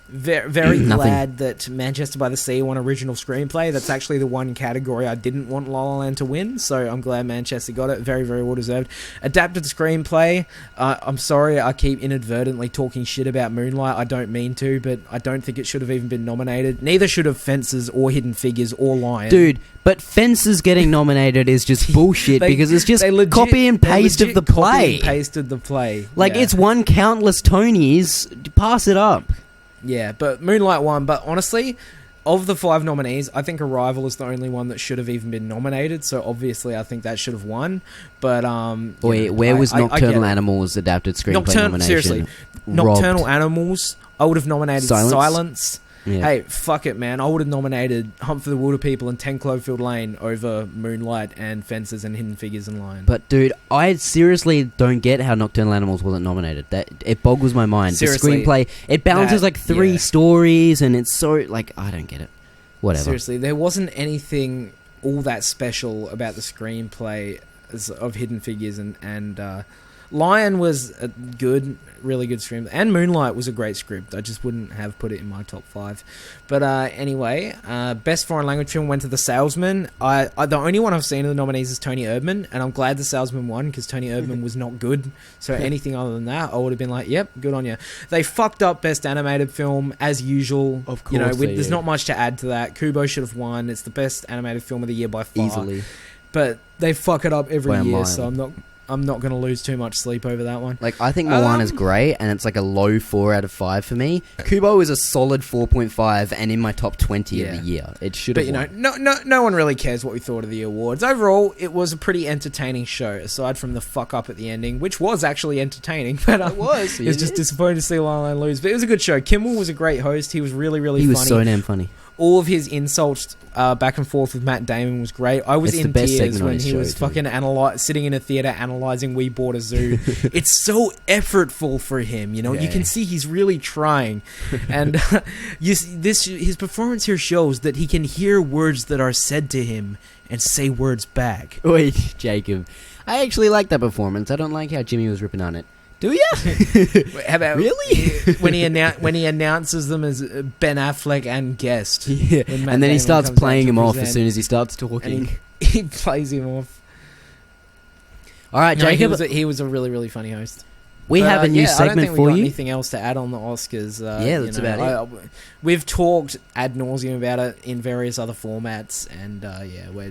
Speaker 2: Nothing.
Speaker 1: glad that Manchester by the Sea won original screenplay. That's actually the one category I didn't want La La Land to win, so I'm glad Manchester got it. Very, very well deserved. Adapted screenplay. I'm sorry I keep inadvertently talking shit about Moonlight. I don't mean to, but I don't think it should have even been nominated. Neither should have Fences or Hidden Figures or Lion.
Speaker 2: Dude, but Fences getting nominated is just bullshit because it's just
Speaker 1: they legit-
Speaker 2: copy and
Speaker 1: they
Speaker 2: paste of
Speaker 1: legit
Speaker 2: the
Speaker 1: copy
Speaker 2: play.
Speaker 1: and pasted the play.
Speaker 2: Like,
Speaker 1: Yeah.
Speaker 2: it's won countless Tonys. Pass it up.
Speaker 1: Yeah, but Moonlight won. But honestly, of the 5 nominees, I think Arrival is the only one that should have even been nominated. So obviously, I think that should have won. But
Speaker 2: Wait, where was Nocturnal Animals adapted screenplay nomination?
Speaker 1: Seriously, Nocturnal Animals. I would have nominated Silence.
Speaker 2: Yeah.
Speaker 1: Hey, fuck it, man. I would have nominated Hunt for the Wilder People and 10 Cloverfield Lane over Moonlight and Fences and Hidden Figures and Lion.
Speaker 2: But dude, I seriously don't get how Nocturnal Animals wasn't nominated. That it boggles my mind.
Speaker 1: Seriously,
Speaker 2: the screenplay, it balances like 3 stories, and it's so like I don't get it. Whatever.
Speaker 1: Seriously, there wasn't anything all that special about the screenplay of Hidden Figures and Lion was a really good screenplay, and Moonlight was a great script. I just wouldn't have put it in my top 5. But anyway, best foreign language film went to The Salesman. The only one I've seen of the nominees is Tony Erdmann, and I'm glad The Salesman won because Tony Erdmann was not good. So anything other than that, I would have been like, yep, good on you. They fucked up best animated film as usual.
Speaker 2: Of course,
Speaker 1: there's not much to add to that. Kubo should have won. It's the best animated film of the year by far.
Speaker 2: Easily.
Speaker 1: But they fuck it up every
Speaker 2: By a
Speaker 1: year,
Speaker 2: mile.
Speaker 1: so I'm not going to lose too much sleep over that one.
Speaker 2: Like, I think Moana's great, and it's like a low 4 out of 5 for me. Kubo is a solid 4.5, and in my top 20 of the year. It should have
Speaker 1: But,
Speaker 2: won.
Speaker 1: no one really cares what we thought of the awards. Overall, it was a pretty entertaining show, aside from the fuck up at the ending, which was actually entertaining. But
Speaker 2: It was.
Speaker 1: It was just disappointing to see La La Land lose. But it was a good show. Kimmel was a great host. He was really, really
Speaker 2: He
Speaker 1: funny.
Speaker 2: was so damn funny.
Speaker 1: All of his insults back and forth with Matt Damon was great. I was
Speaker 2: It's the
Speaker 1: in
Speaker 2: best
Speaker 1: tears
Speaker 2: segment on
Speaker 1: when
Speaker 2: his
Speaker 1: he
Speaker 2: show,
Speaker 1: was
Speaker 2: too.
Speaker 1: fucking sitting in a theater analyzing We Bought a Zoo. It's so effortful for him, you
Speaker 2: Yeah.
Speaker 1: can see he's really trying, and his performance here shows that he can hear words that are said to him and say words back.
Speaker 2: Wait, Jacob. I actually like that performance. I don't like how Jimmy was ripping on it. Do ya?
Speaker 1: How about
Speaker 2: Really?
Speaker 1: when he announces them as Ben Affleck and guest?
Speaker 2: Yeah.
Speaker 1: When Matt
Speaker 2: And then he
Speaker 1: Damon
Speaker 2: starts
Speaker 1: comes out
Speaker 2: playing
Speaker 1: to
Speaker 2: him off
Speaker 1: present.
Speaker 2: as soon as he starts talking.
Speaker 1: And he plays him off.
Speaker 2: All right,
Speaker 1: No,
Speaker 2: Jacob.
Speaker 1: he was a really, really funny host.
Speaker 2: We
Speaker 1: But,
Speaker 2: have a new
Speaker 1: I don't
Speaker 2: segment
Speaker 1: think we
Speaker 2: for
Speaker 1: got
Speaker 2: you.
Speaker 1: anything else to add on the Oscars?
Speaker 2: Yeah, that's about
Speaker 1: it. We've talked ad nauseum about it in various other formats, and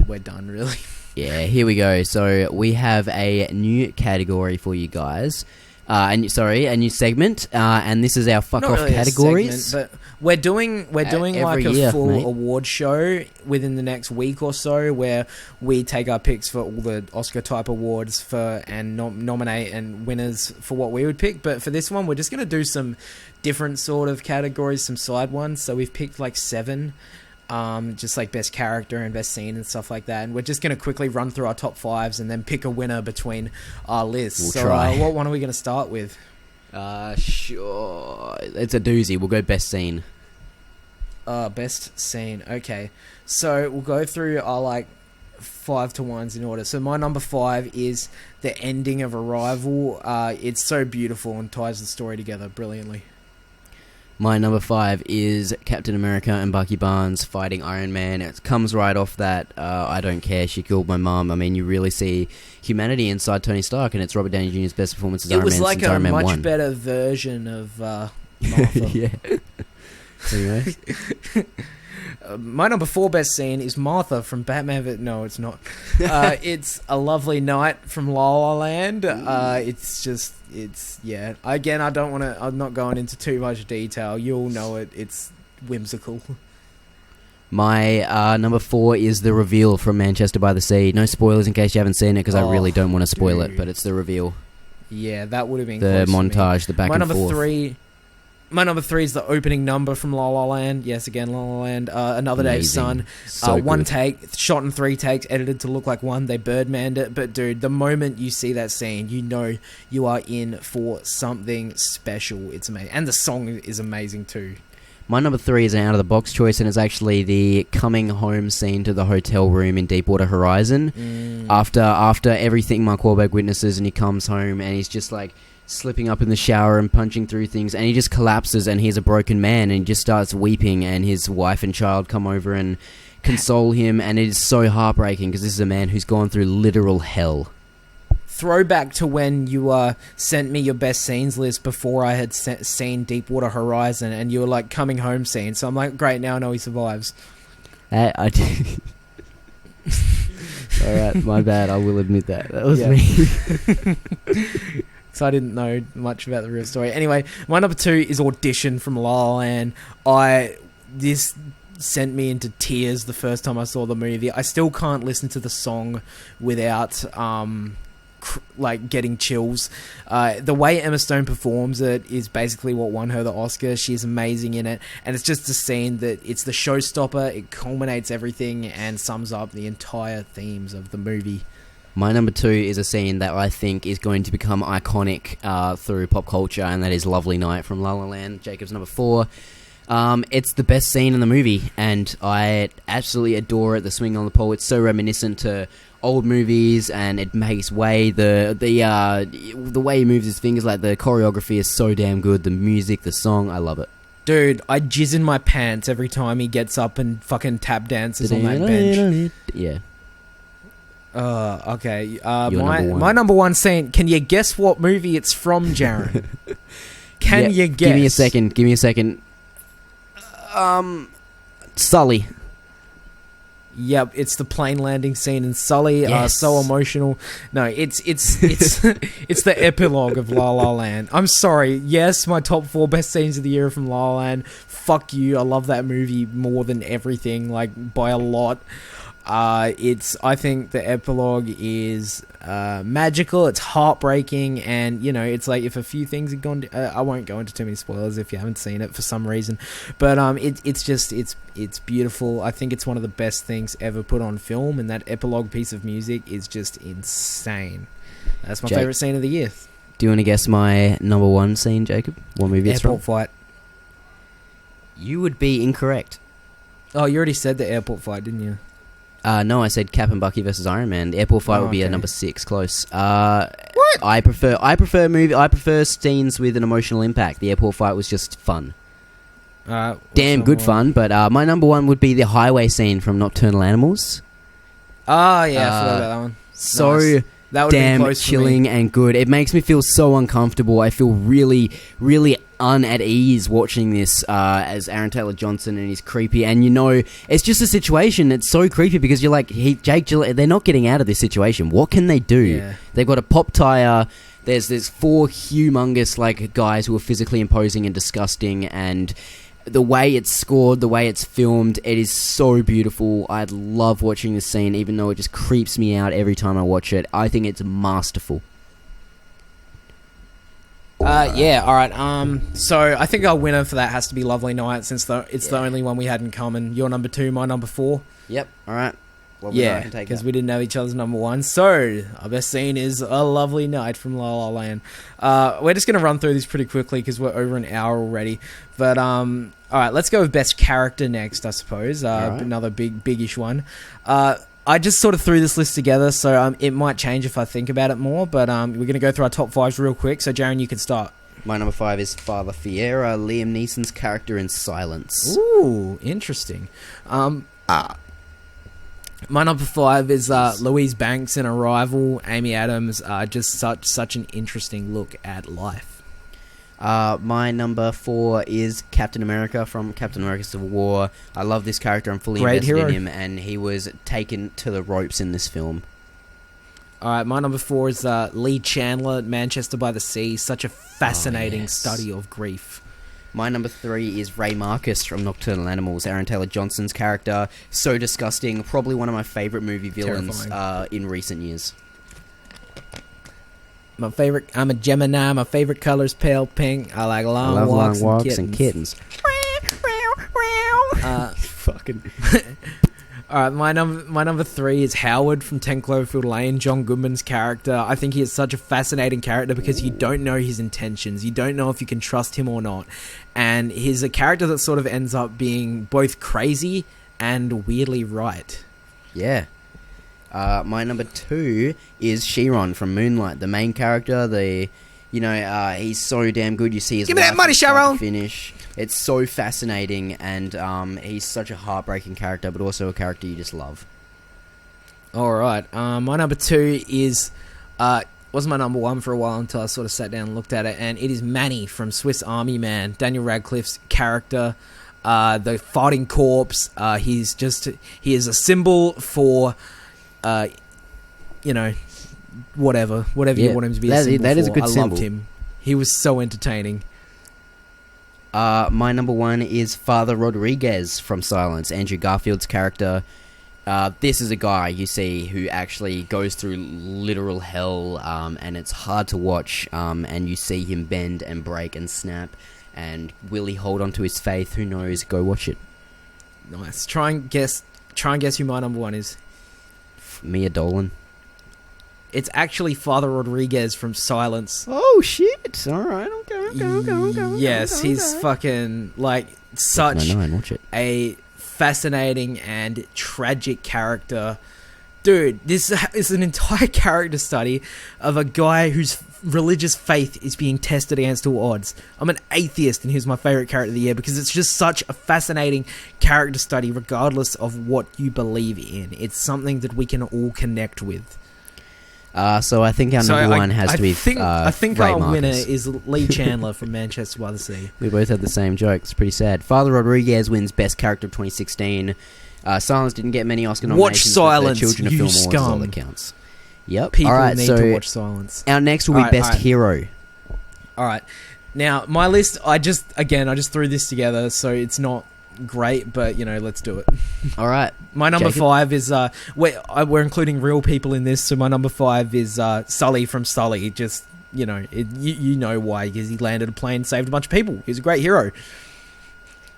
Speaker 1: we're done really.
Speaker 2: Yeah, here we go. So we have a new category for you guys. A new segment, and this is our fuck
Speaker 1: Not
Speaker 2: off
Speaker 1: really a
Speaker 2: categories.
Speaker 1: segment, but we're doing
Speaker 2: Every
Speaker 1: like a
Speaker 2: year,
Speaker 1: full
Speaker 2: mate.
Speaker 1: award show within the next week or so, where we take our picks for all the Oscar type awards and nominate and winners for what we would pick. But for this one, we're just going to do some different sort of categories, some side ones. So we've picked like 7. Just like best character and best scene and stuff like that, and we're just going to quickly run through our top 5s and then pick a winner between our lists.
Speaker 2: We'll
Speaker 1: so
Speaker 2: try.
Speaker 1: what one are we going to start with?
Speaker 2: Sure. It's a doozy. We'll go best scene.
Speaker 1: Best scene. Okay, so we'll go through our like 5 to 1s in order. So my number 5 is the ending of Arrival. It's so beautiful and ties the story together brilliantly.
Speaker 2: My number 5 is Captain America and Bucky Barnes fighting Iron Man. It comes right off that I don't care, she killed my mom. I mean, you really see humanity inside Tony Stark, and it's Robert Downey Jr.'s best performance as Iron Man since
Speaker 1: It was like
Speaker 2: Iron
Speaker 1: a
Speaker 2: Man
Speaker 1: much
Speaker 2: 1.
Speaker 1: better version of Martha.
Speaker 2: Yeah. Anyway.
Speaker 1: My number 4 best scene is Martha from Batman. No, it's not. It's A Lovely Night from La La Land. Yeah. Again, I'm not going into too much detail. You'll know it. It's whimsical.
Speaker 2: My number 4 is the reveal from Manchester by the Sea. No spoilers in case you haven't seen it, because I really don't want to spoil it, but it's the reveal.
Speaker 1: Yeah, that would have been
Speaker 2: the
Speaker 1: close
Speaker 2: montage, the back and forth.
Speaker 1: My number 3 is the opening number from La La Land. Yes, again, La La Land. Another Day of Sun.
Speaker 2: So
Speaker 1: one
Speaker 2: good.
Speaker 1: take, shot in 3 takes, edited to look like one. They Birdmanned it. But, dude, the moment you see that scene, you know you are in for something special. It's amazing. And the song is amazing, too.
Speaker 2: My number 3 is an out-of-the-box choice, and it's actually the coming home scene to the hotel room in Deepwater Horizon. After everything Mark Wahlberg witnesses, and he comes home, and he's just, like, slipping up in the shower and punching through things, and he just collapses, and he's a broken man, and he just starts weeping, and his wife and child come over and console him, and it is so heartbreaking, because this is a man who's gone through literal hell.
Speaker 1: Throwback to when you sent me your best scenes list before I had seen Deepwater Horizon, and you were like, coming home scene. So I'm like, great, now I know he survives.
Speaker 2: I did. Alright, my bad, I will admit that. That was me.
Speaker 1: So I didn't know much about the real story. Anyway, my number 2 is Audition from La La Land. This sent me into tears the first time I saw the movie. I still can't listen to the song without getting chills. The way Emma Stone performs it is basically what won her the Oscar. She's amazing in it, and it's just a scene that it's the showstopper. It culminates everything and sums up the entire themes of the movie.
Speaker 2: My number 2 is a scene that I think is going to become iconic through pop culture, and that is Lovely Night from La La Land. Jacob's number 4. It's the best scene in the movie, and I absolutely adore it. The swing on the pole, it's so reminiscent to old movies, and it makes way. The way he moves his fingers, like the choreography is so damn good. The music, the song, I love it.
Speaker 1: Dude, I jizz in my pants every time he gets up and fucking tap dances on that bench.
Speaker 2: Yeah.
Speaker 1: Okay. My number 1 scene. Can you guess what movie it's from, Jaron? Can you guess?
Speaker 2: Give me a second. Sully.
Speaker 1: Yep, it's the plane landing scene in Sully.
Speaker 2: Yes.
Speaker 1: So emotional. No, it's it's the epilogue of La La Land. I'm sorry. Yes, my top 4 best scenes of the year are from La La Land. Fuck you. I love that movie more than everything, like by a lot. I think the epilogue is magical. It's heartbreaking, and it's like if a few things had gone. I won't go into too many spoilers if you haven't seen it for some reason, but it's beautiful. I think it's one of the best things ever put on film, and that epilogue piece of music is just insane. That's my favorite scene of the year.
Speaker 2: Do you want to guess my number 1 scene, Jacob? What movie it's from?
Speaker 1: Airport fight.
Speaker 2: You would be incorrect.
Speaker 1: Oh, you already said the airport fight, didn't you?
Speaker 2: No, I said Cap and Bucky versus Iron Man. The airport fight would be a number 6, close.
Speaker 1: What?
Speaker 2: I prefer scenes with an emotional impact. The airport fight was just fun. Damn good fun, but my number 1 would be the highway scene from Nocturnal Animals.
Speaker 1: Oh, yeah, I forgot about that one.
Speaker 2: So
Speaker 1: nice. That
Speaker 2: damn chilling and good. It makes me feel so uncomfortable. I feel really, really at ease watching this as Aaron Taylor-Johnson, and he's creepy. And it's just a situation that's so creepy because you're like, Jake Gyllenhaal, they're not getting out of this situation. What can they do?
Speaker 1: Yeah.
Speaker 2: They've got a pop tire. There's 4 humongous guys who are physically imposing and disgusting, and the way it's scored, the way it's filmed, it is so beautiful. I love watching this scene, even though it just creeps me out every time I watch it. I think it's masterful.
Speaker 1: Yeah, alright. So I think our winner for that has to be Lovely Night, since it's the only one we had in common. Your number 2, my number 4.
Speaker 2: Yep, alright. Well,
Speaker 1: Yeah,
Speaker 2: I can take
Speaker 1: because
Speaker 2: that.
Speaker 1: we didn't have each other's number one. So, our best scene is A Lovely Night from La La Land. We're just going to run through this pretty quickly because we're over an hour already. But, all right, let's go with best character next, I suppose.
Speaker 2: Right.
Speaker 1: Another biggish one. I just sort of threw this list together, so it might change if I think about it more. But we're going to go through our top fives real quick. So, Jaren, you can start.
Speaker 2: My number 5 is Father Fiera, Liam Neeson's character in Silence.
Speaker 1: Ooh, interesting. My number 5 is Louise Banks in Arrival. Amy Adams, just such an interesting look at life.
Speaker 2: My number 4 is Captain America from Captain America Civil War. I love this character. I'm fully
Speaker 1: Great
Speaker 2: invested
Speaker 1: hero.
Speaker 2: in him, and he was taken to the ropes in this film.
Speaker 1: All right, my number 4 is Lee Chandler, Manchester by the Sea. Such a fascinating
Speaker 2: yes.
Speaker 1: study of grief.
Speaker 2: My number 3 is Ray Marcus from Nocturnal Animals. Aaron Taylor Johnson's character, so disgusting. Probably one of my favourite movie villains in recent years.
Speaker 1: I'm a Gemini. My favorite color's pale pink. I like long walks and kittens.
Speaker 2: Fucking.
Speaker 1: All right, my number 3 is Howard from 10 Cloverfield Lane, John Goodman's character. I think he is such a fascinating character because you don't know his intentions. You don't know if you can trust him or not. And he's a character that sort of ends up being both crazy and weirdly right.
Speaker 2: Yeah. My number 2 is Chiron from Moonlight, the main character. He's so damn good. You see his
Speaker 1: Give me that
Speaker 2: life
Speaker 1: money,
Speaker 2: from start to
Speaker 1: Chiron!
Speaker 2: finish. It's so fascinating, and he's such a heartbreaking character, but also a character you just love.
Speaker 1: All right. My number 2 is was my number 1 for a while until I sort of sat down and looked at it, and it is Manny from Swiss Army Man. Daniel Radcliffe's character, the fighting corpse. He is a symbol for, whatever you want him to be. A symbol
Speaker 2: that is a
Speaker 1: for.
Speaker 2: good
Speaker 1: I
Speaker 2: symbol.
Speaker 1: loved him. He was so entertaining.
Speaker 2: My number 1 is Father Rodriguez from Silence, Andrew Garfield's character. This is a guy you see who actually goes through literal hell, and it's hard to watch, and you see him bend and break and snap, and will he hold on to his faith? Who knows? Go watch it.
Speaker 1: Nice. Try and guess who my number 1 is.
Speaker 2: Mia Dolan.
Speaker 1: It's actually Father Rodriguez from Silence.
Speaker 2: Oh shit! All right, okay.
Speaker 1: Yes, he's fucking such
Speaker 2: No, watch it.
Speaker 1: a fascinating and tragic character. Dude, this is an entire character study of a guy whose religious faith is being tested against all odds. I'm an atheist, and he's my favorite character of the year because it's just such a fascinating character study regardless of what you believe in. It's something that we can all connect with.
Speaker 2: So I think our number 1 has to be
Speaker 1: I think
Speaker 2: Ray
Speaker 1: our
Speaker 2: Marcus.
Speaker 1: winner is Lee Chandler from Manchester by the Sea.
Speaker 2: We both had the same joke. It's pretty sad. Father Rodriguez wins Best Character of 2016. Silence didn't get many Oscar
Speaker 1: Watch
Speaker 2: nominations.
Speaker 1: Silence,
Speaker 2: but the Children of
Speaker 1: you
Speaker 2: Film Awards is all
Speaker 1: scum.
Speaker 2: that counts. Yep.
Speaker 1: People
Speaker 2: all right,
Speaker 1: need
Speaker 2: so
Speaker 1: to watch Silence.
Speaker 2: our next will be
Speaker 1: Alright,
Speaker 2: Best
Speaker 1: alright.
Speaker 2: Hero.
Speaker 1: All right. Now, my list, I just threw this together, so it's not great, but, let's do it.
Speaker 2: All right.
Speaker 1: My number
Speaker 2: Jacob?
Speaker 1: 5 is, we're including real people in this, so my number 5 is Sully from Sully. Just, you know why, because he landed a plane, saved a bunch of people. He's a great hero.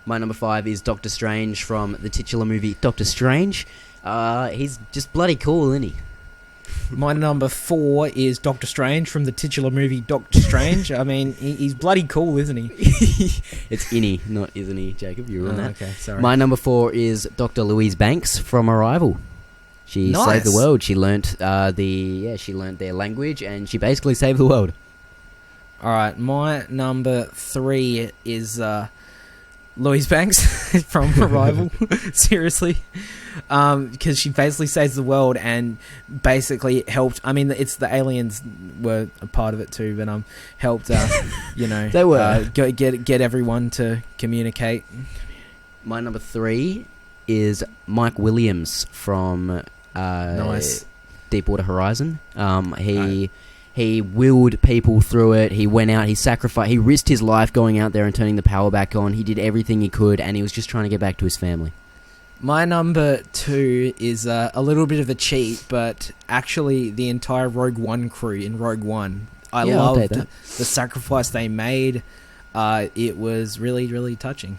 Speaker 2: My number 5 is Doctor Strange from the titular movie Doctor Strange. He's just bloody cool, isn't he?
Speaker 1: My number 4 is Doctor Strange from the titular movie Doctor Strange. I mean, he's bloody cool, isn't he?
Speaker 2: It's innie, not isn't he, Jacob? You were on that.
Speaker 1: Okay, sorry.
Speaker 2: My number 4 is Dr. Louise Banks from Arrival. She
Speaker 1: Nice.
Speaker 2: saved the world. She learnt she learnt their language, and she basically saved the world.
Speaker 1: All right, my number 3 is Louise Banks from Arrival. Seriously, because she basically saves the world and basically helped. I mean, it's the aliens were a part of it too, but helped.
Speaker 2: They were.
Speaker 1: Get everyone to communicate.
Speaker 2: My number 3 is Mike Williams from
Speaker 1: Nice.
Speaker 2: Deepwater Horizon. He willed people through it. He went out, he risked his life going out there and turning the power back on. He did everything he could, and he was just trying to get back to his family.
Speaker 1: My number 2 is a little bit of a cheat, but actually the entire Rogue One crew in Rogue One. I
Speaker 2: I'll take
Speaker 1: loved
Speaker 2: that.
Speaker 1: the sacrifice they made. It was really, really touching.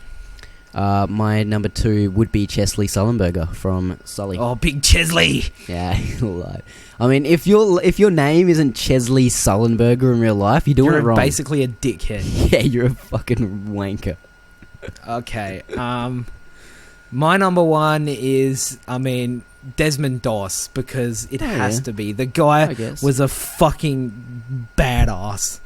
Speaker 2: My number 2 would be Chesley Sullenberger from Sully.
Speaker 1: Oh, big Chesley.
Speaker 2: Yeah, right. I mean, if your name isn't Chesley Sullenberger in real life, you're doing it wrong.
Speaker 1: Basically a dickhead.
Speaker 2: Yeah, you're a fucking wanker.
Speaker 1: Okay. My number 1 is, Desmond Doss, because it has to be. The guy was a fucking badass.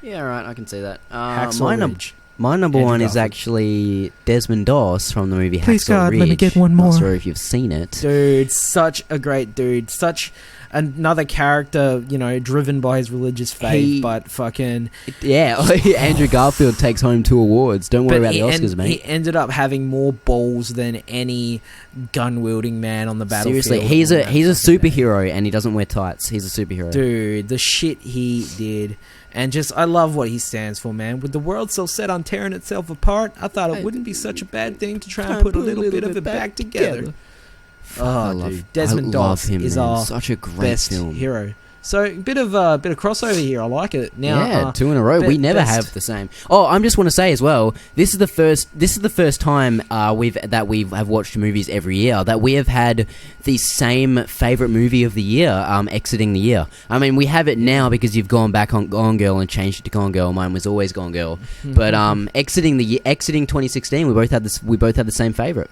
Speaker 2: Yeah, right, I can see that.
Speaker 1: Hacksaw Ridge.
Speaker 2: My number
Speaker 1: Andrew
Speaker 2: 1 is
Speaker 1: Garfield.
Speaker 2: actually Desmond Doss from the movie
Speaker 1: Please
Speaker 2: Hacksaw
Speaker 1: God,
Speaker 2: Ridge.
Speaker 1: let me get one more.
Speaker 2: Not sure if you've seen it.
Speaker 1: Dude, such a great dude. Such another character, driven by his religious faith, but fucking...
Speaker 2: Yeah, Andrew Garfield takes home 2 awards. Don't worry about the Oscars, mate.
Speaker 1: He ended up having more balls than any gun-wielding man on the battlefield.
Speaker 2: Seriously, he's a superhero, and he doesn't wear tights. He's a superhero.
Speaker 1: Dude, the shit he did... And I love what he stands for, man. With the world so set on tearing itself apart, I thought it wouldn't be such a bad thing to try and put a little bit of it back together. Oh, dude. Desmond Doss is our
Speaker 2: such a great
Speaker 1: best
Speaker 2: film.
Speaker 1: hero. So, bit of crossover here. I like it. Now,
Speaker 2: 2 in a row. We never have the same. Oh, I just want to say as well. This is the first time we have watched movies every year that we have had the same favorite movie of the year exiting the year. I mean, we have it now because you've gone back on Gone Girl and changed it to Gone Girl. Mine was always Gone Girl. But exiting 2016, we both had the same favorite.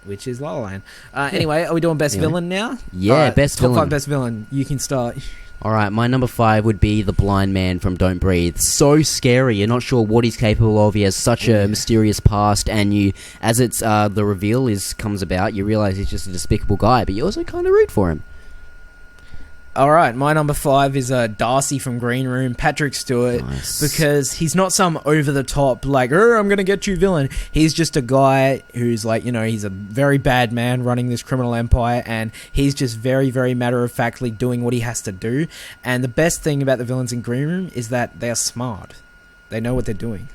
Speaker 1: Which is La La Land. Anyway, are we doing best villain now?
Speaker 2: Yeah, best villain.
Speaker 1: Top 5 best villain. You can start.
Speaker 2: Alright, my number 5 would be the blind man from Don't Breathe. So scary, you're not sure what he's capable of. He has such a mysterious past, and as the reveal comes about, you realise he's just a despicable guy, but you also kind of root for him.
Speaker 1: Alright, my number 5 is Darcy from Green Room, Patrick Stewart, because he's not some over-the-top, I'm gonna get you villain. He's just a guy who's he's a very bad man running this criminal empire, and he's just very, very matter-of-factly doing what he has to do. And the best thing about the villains in Green Room is that they are smart. They know what they're doing.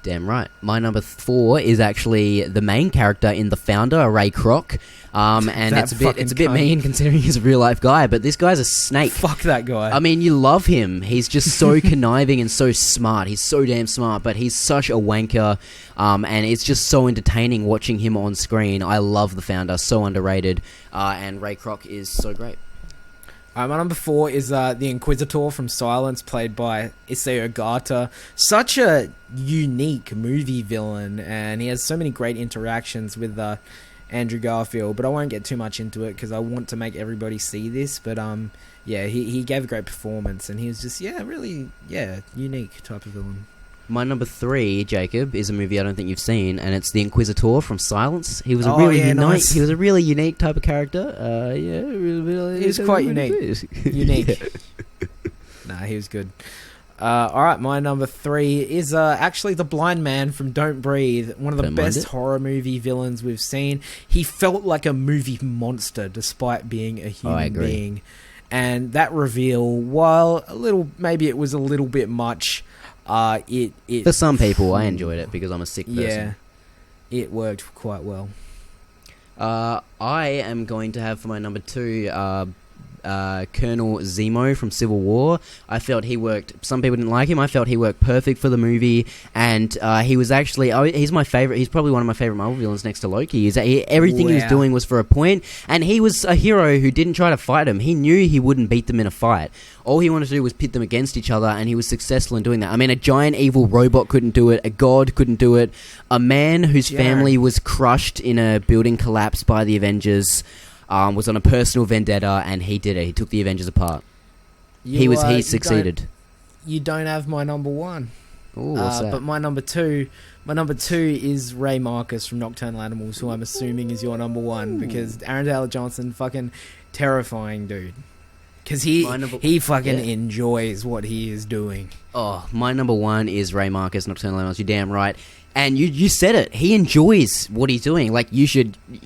Speaker 2: Damn right. My number 4 is actually the main character in The Founder, Ray Kroc. And it's a bit mean considering he's a real life guy, but this guy's a snake.
Speaker 1: Fuck that guy.
Speaker 2: I mean, you love him. He's just so conniving and so smart. He's so damn smart, but he's such a wanker. And it's just so entertaining watching him on screen. I love The Founder, so underrated. And Ray Kroc is so great.
Speaker 1: My number 4 is the Inquisitor from Silence, played by Issei Ogata. Such a unique movie villain, and he has so many great interactions with Andrew Garfield, but I won't get too much into it because I want to make everybody see this. But he gave a great performance, and he was just unique type of villain. My
Speaker 2: number 3, Jacob, is a movie I don't think you've seen, and it's The Inquisitor from Silence. He was He was a really unique type of character.
Speaker 1: He was quite unique. Unique. Nah, he was good. Alright, my number 3 is actually the blind man from Don't Breathe. One of the best horror movie villains we've seen. He felt like a movie monster despite being a human being. And that reveal, while maybe it was a little bit much,
Speaker 2: for some people, I enjoyed it because I'm a sick person.
Speaker 1: Yeah, it worked quite well.
Speaker 2: I am going to have for my number 2 Colonel Zemo from Civil War. I felt he worked... Some people didn't like him. I felt he worked perfect for the movie, and he was actually... he's my favourite. He's probably one of my favourite Marvel villains next to Loki. Everything he was doing was for a point, and he was a hero who didn't try to fight him. He knew he wouldn't beat them in a fight. All he wanted to do was pit them against each other, and he was successful in doing that. I mean, a giant evil robot couldn't do it. A god couldn't do it. A man whose family was crushed in a building collapse by the Avengers... was on a personal vendetta, and he did it. He took the Avengers apart. He succeeded.
Speaker 1: You don't have my number 1.
Speaker 2: Ooh, what's that?
Speaker 1: But my number 2 is Ray Marcus from Nocturnal Animals, who I'm assuming is your number 1, because Aaron Taylor Johnson, fucking terrifying dude. Because he enjoys what he is doing.
Speaker 2: Oh, my number 1 is Ray Marcus, Nocturnal Animals. You're damn right. And you said it. He enjoys what he's doing.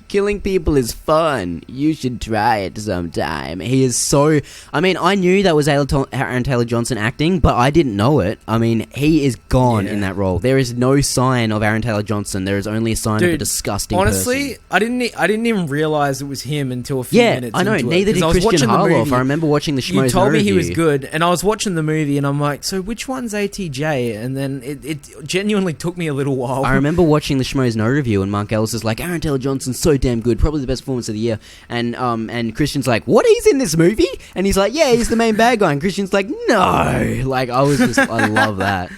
Speaker 2: Killing people is fun. You should try it sometime. He is so... I mean, I knew that was Aaron Taylor Johnson acting, but I didn't know it. I mean, he is gone in that role. There is no sign of Aaron Taylor Johnson. There is only a sign of a disgusting person.
Speaker 1: I didn't even realize it was him until a few minutes into it.
Speaker 2: Yeah, I know. Neither did Christian Harloff. I remember watching the Schmoes.
Speaker 1: You told me
Speaker 2: review.
Speaker 1: He was good, and I was watching the movie, and I'm like, so which one's ATJ? And then it genuinely took me a little while.
Speaker 2: I remember watching the Schmoes No review, and Mark Ellis is like, Aaron Taylor Johnson's so damn good, probably the best performance of the year. And Christian's like, what? He's in this movie? And he's like, yeah, he's the main bad guy. And Christian's like, no. Like, I love that.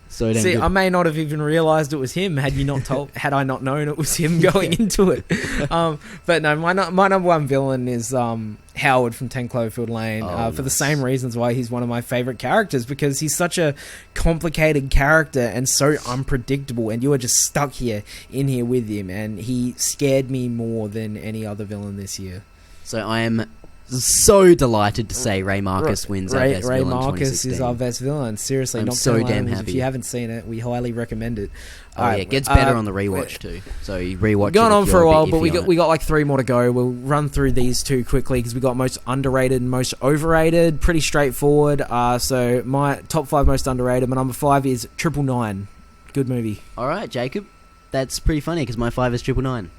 Speaker 2: So damn
Speaker 1: See,
Speaker 2: good.
Speaker 1: I may not have even realised it was him had I not known it was him going into it. But no, my number one villain is Howard from 10 Cloverfield Lane, for the same reasons why he's one of my favourite characters, because he's such a complicated character and so unpredictable, and you are just stuck in here with him, and he scared me more than any other villain this year.
Speaker 2: So I am so delighted to say Ray Marcus wins our best
Speaker 1: Ray
Speaker 2: villain
Speaker 1: Marcus is our best villain. Seriously,
Speaker 2: I'm
Speaker 1: Nocturnal
Speaker 2: so damn
Speaker 1: Animals,
Speaker 2: happy.
Speaker 1: If you haven't seen it, we highly recommend it.
Speaker 2: It gets better on the rewatch too. So you rewatch.
Speaker 1: Going
Speaker 2: it
Speaker 1: on
Speaker 2: if
Speaker 1: for
Speaker 2: you're
Speaker 1: a while,
Speaker 2: bit
Speaker 1: but
Speaker 2: iffy
Speaker 1: we got like 3 more to go. We'll run through these 2 quickly because we got most underrated and most overrated. Pretty straightforward. So my top 5 most underrated. My number 5 is 999. Good movie.
Speaker 2: All right, Jacob, that's pretty funny because my 5 is 999.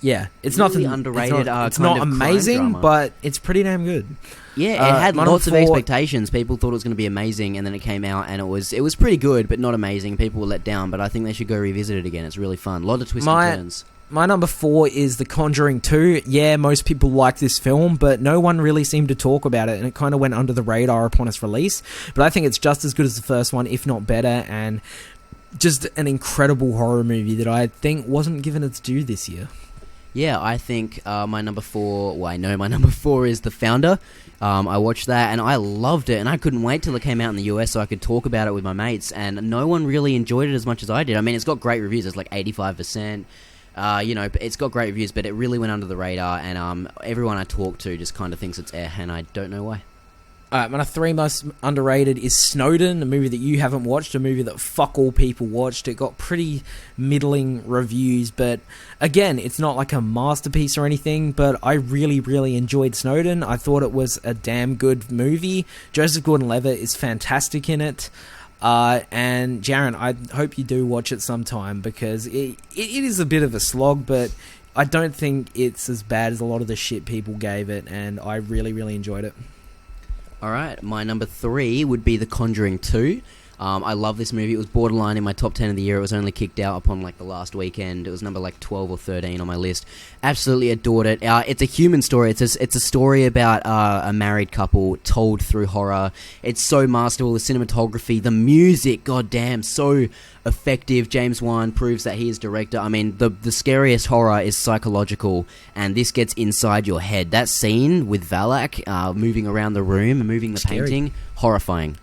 Speaker 1: Yeah, it's
Speaker 2: Really
Speaker 1: nothing
Speaker 2: underrated.
Speaker 1: It's
Speaker 2: kind
Speaker 1: not
Speaker 2: of crime
Speaker 1: amazing,
Speaker 2: drama.
Speaker 1: but it's pretty damn good.
Speaker 2: Yeah, it had
Speaker 1: my
Speaker 2: lots of
Speaker 1: number 4
Speaker 2: expectations. People thought it was going to be amazing, and then it came out, and it was pretty good, but not amazing. People were let down, but I think they should go revisit it again. It's really fun. A lot of twists and turns.
Speaker 1: My number 4 is The Conjuring 2. Yeah, most people like this film, but no one really seemed to talk about it, and it kind of went under the radar upon its release. But I think it's just as good as the first one, if not better, and just an incredible horror movie that I think wasn't given its due this year.
Speaker 2: Yeah, I think my number 4... Well, I know my number 4 is The Founder. I watched that, and I loved it, and I couldn't wait till it came out in the US so I could talk about it with my mates, and no one really enjoyed it as much as I did. I mean, it's got great reviews. It's like 85%. It's got great reviews, but it really went under the radar, and everyone I talk to just kind of thinks it's and I don't know why.
Speaker 1: Alright, my 3 most underrated is Snowden, a movie that you haven't watched, a movie that fuck all people watched. It got pretty middling reviews, but again, it's not like a masterpiece or anything, but I really, really enjoyed Snowden. I thought it was a damn good movie. Joseph Gordon-Levitt is fantastic in it. And Jaron, I hope you do watch it sometime, because it is a bit of a slog, but I don't think it's as bad as a lot of the shit people gave it, and I really, really enjoyed it.
Speaker 2: Alright, my number 3 would be The Conjuring 2. I love this movie. It was borderline in my top 10 of the year. It was only kicked out upon like the last weekend. It was number like 12 or 13 on my list. Absolutely adored it. It's a human story. It's a story about a married couple told through horror. It's so masterful. The cinematography, the music, goddamn, so effective. James Wan proves that he is director. I mean, the scariest horror is psychological, and this gets inside your head. That scene with Valak moving around the room and moving the painting, horrifying.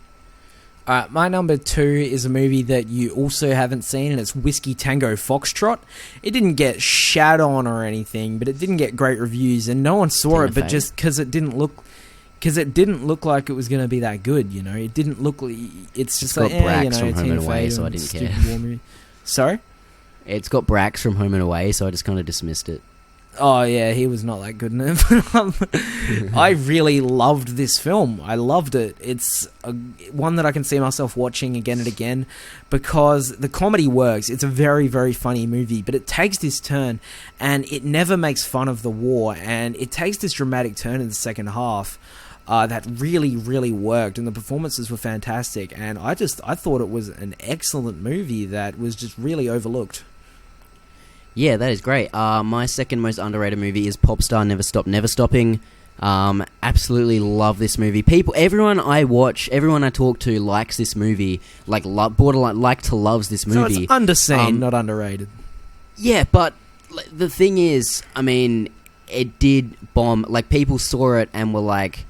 Speaker 1: My number 2 is a movie that you also haven't seen, and it's Whiskey Tango Foxtrot. It didn't get shat on or anything, but it didn't get great reviews, and no one saw it, but just because it didn't look like it was going to be that good, you know. It didn't look like... It's just
Speaker 2: got
Speaker 1: like,
Speaker 2: Brax from Home and Away, so I didn't care.
Speaker 1: Sorry?
Speaker 2: It's got Brax from Home and Away, so I just kind of dismissed it.
Speaker 1: Oh, yeah, he was not that good in it. I really loved this film. I loved it. It's one that I can see myself watching again and again, because the comedy works. It's a very, very funny movie, but it takes this turn, and it never makes fun of the war, and it takes this dramatic turn in the second half that really, really worked, and the performances were fantastic, and I thought it was an excellent movie that was just really overlooked.
Speaker 2: Yeah, that is great. My second most underrated movie is Popstar Never Stop Never Stopping. Absolutely love this movie. Everyone I talk to likes this movie, borderline loves this movie.
Speaker 1: So it's underseen, not underrated.
Speaker 2: Yeah, but the thing is, I mean, it did bomb. Like, people saw it and were like,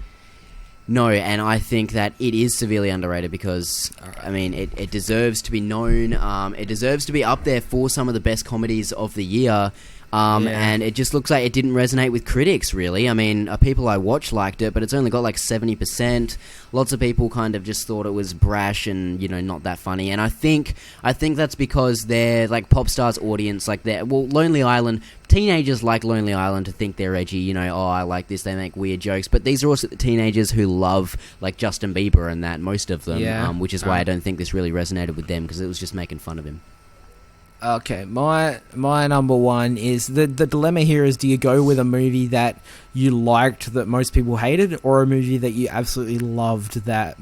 Speaker 2: no, and I think that it is severely underrated because, I mean, it deserves to be known. It deserves to be up there for some of the best comedies of the year. And it just looks like it didn't resonate with critics, really. I mean, people I watched liked it, but it's only got like 70%. Lots of people kind of just thought it was brash and, not that funny. And I think that's because they're like Popstar's audience, Lonely Island. Teenagers like Lonely Island to think they're edgy, I like this, they make weird jokes. But these are also the teenagers who love like Justin Bieber and that, most of them, which is why I don't think this really resonated with them, because it was just making fun of him.
Speaker 1: Okay, my number 1 is the dilemma here is, do you go with a movie that you liked that most people hated, or a movie that you absolutely loved that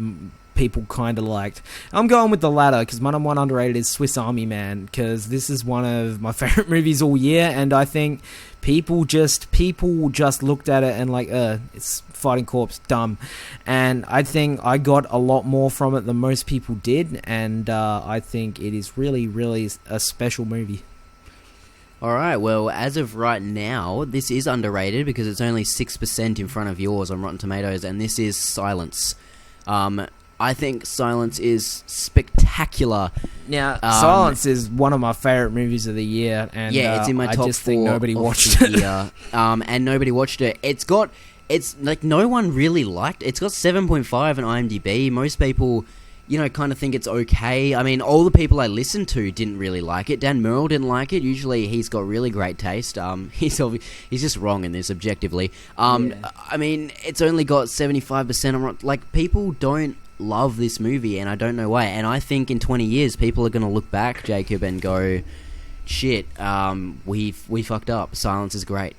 Speaker 1: people kind of liked. I'm going with the latter because my number one underrated is Swiss Army Man, because this is one of my favorite movies all year, and I think people just looked at it and like, it's fighting corpse, dumb. And I think I got a lot more from it than most people did, and I think it is really, really a special movie.
Speaker 2: All right, well, as of right now, this is underrated because it's only 6% in front of yours on Rotten Tomatoes, and this is Silence. I think Silence is spectacular.
Speaker 1: Now, Silence is one of my favorite movies of the year, and
Speaker 2: yeah, it's in my top
Speaker 1: I just
Speaker 2: 4
Speaker 1: think nobody
Speaker 2: of
Speaker 1: watched
Speaker 2: the
Speaker 1: it.
Speaker 2: year. And nobody watched it. It's like no one really liked it. It's got 7.5 on IMDb. Most people, kind of think it's okay. I mean, all the people I listened to didn't really like it. Dan Murrell didn't like it. Usually he's got really great taste. He's just wrong in this objectively.
Speaker 1: Yeah.
Speaker 2: I mean, it's only got 75% on. Like, people don't love this movie, and I don't know why. And I think in 20 years, people are going to look back, Jacob, and go, shit, we fucked up. Silence is great.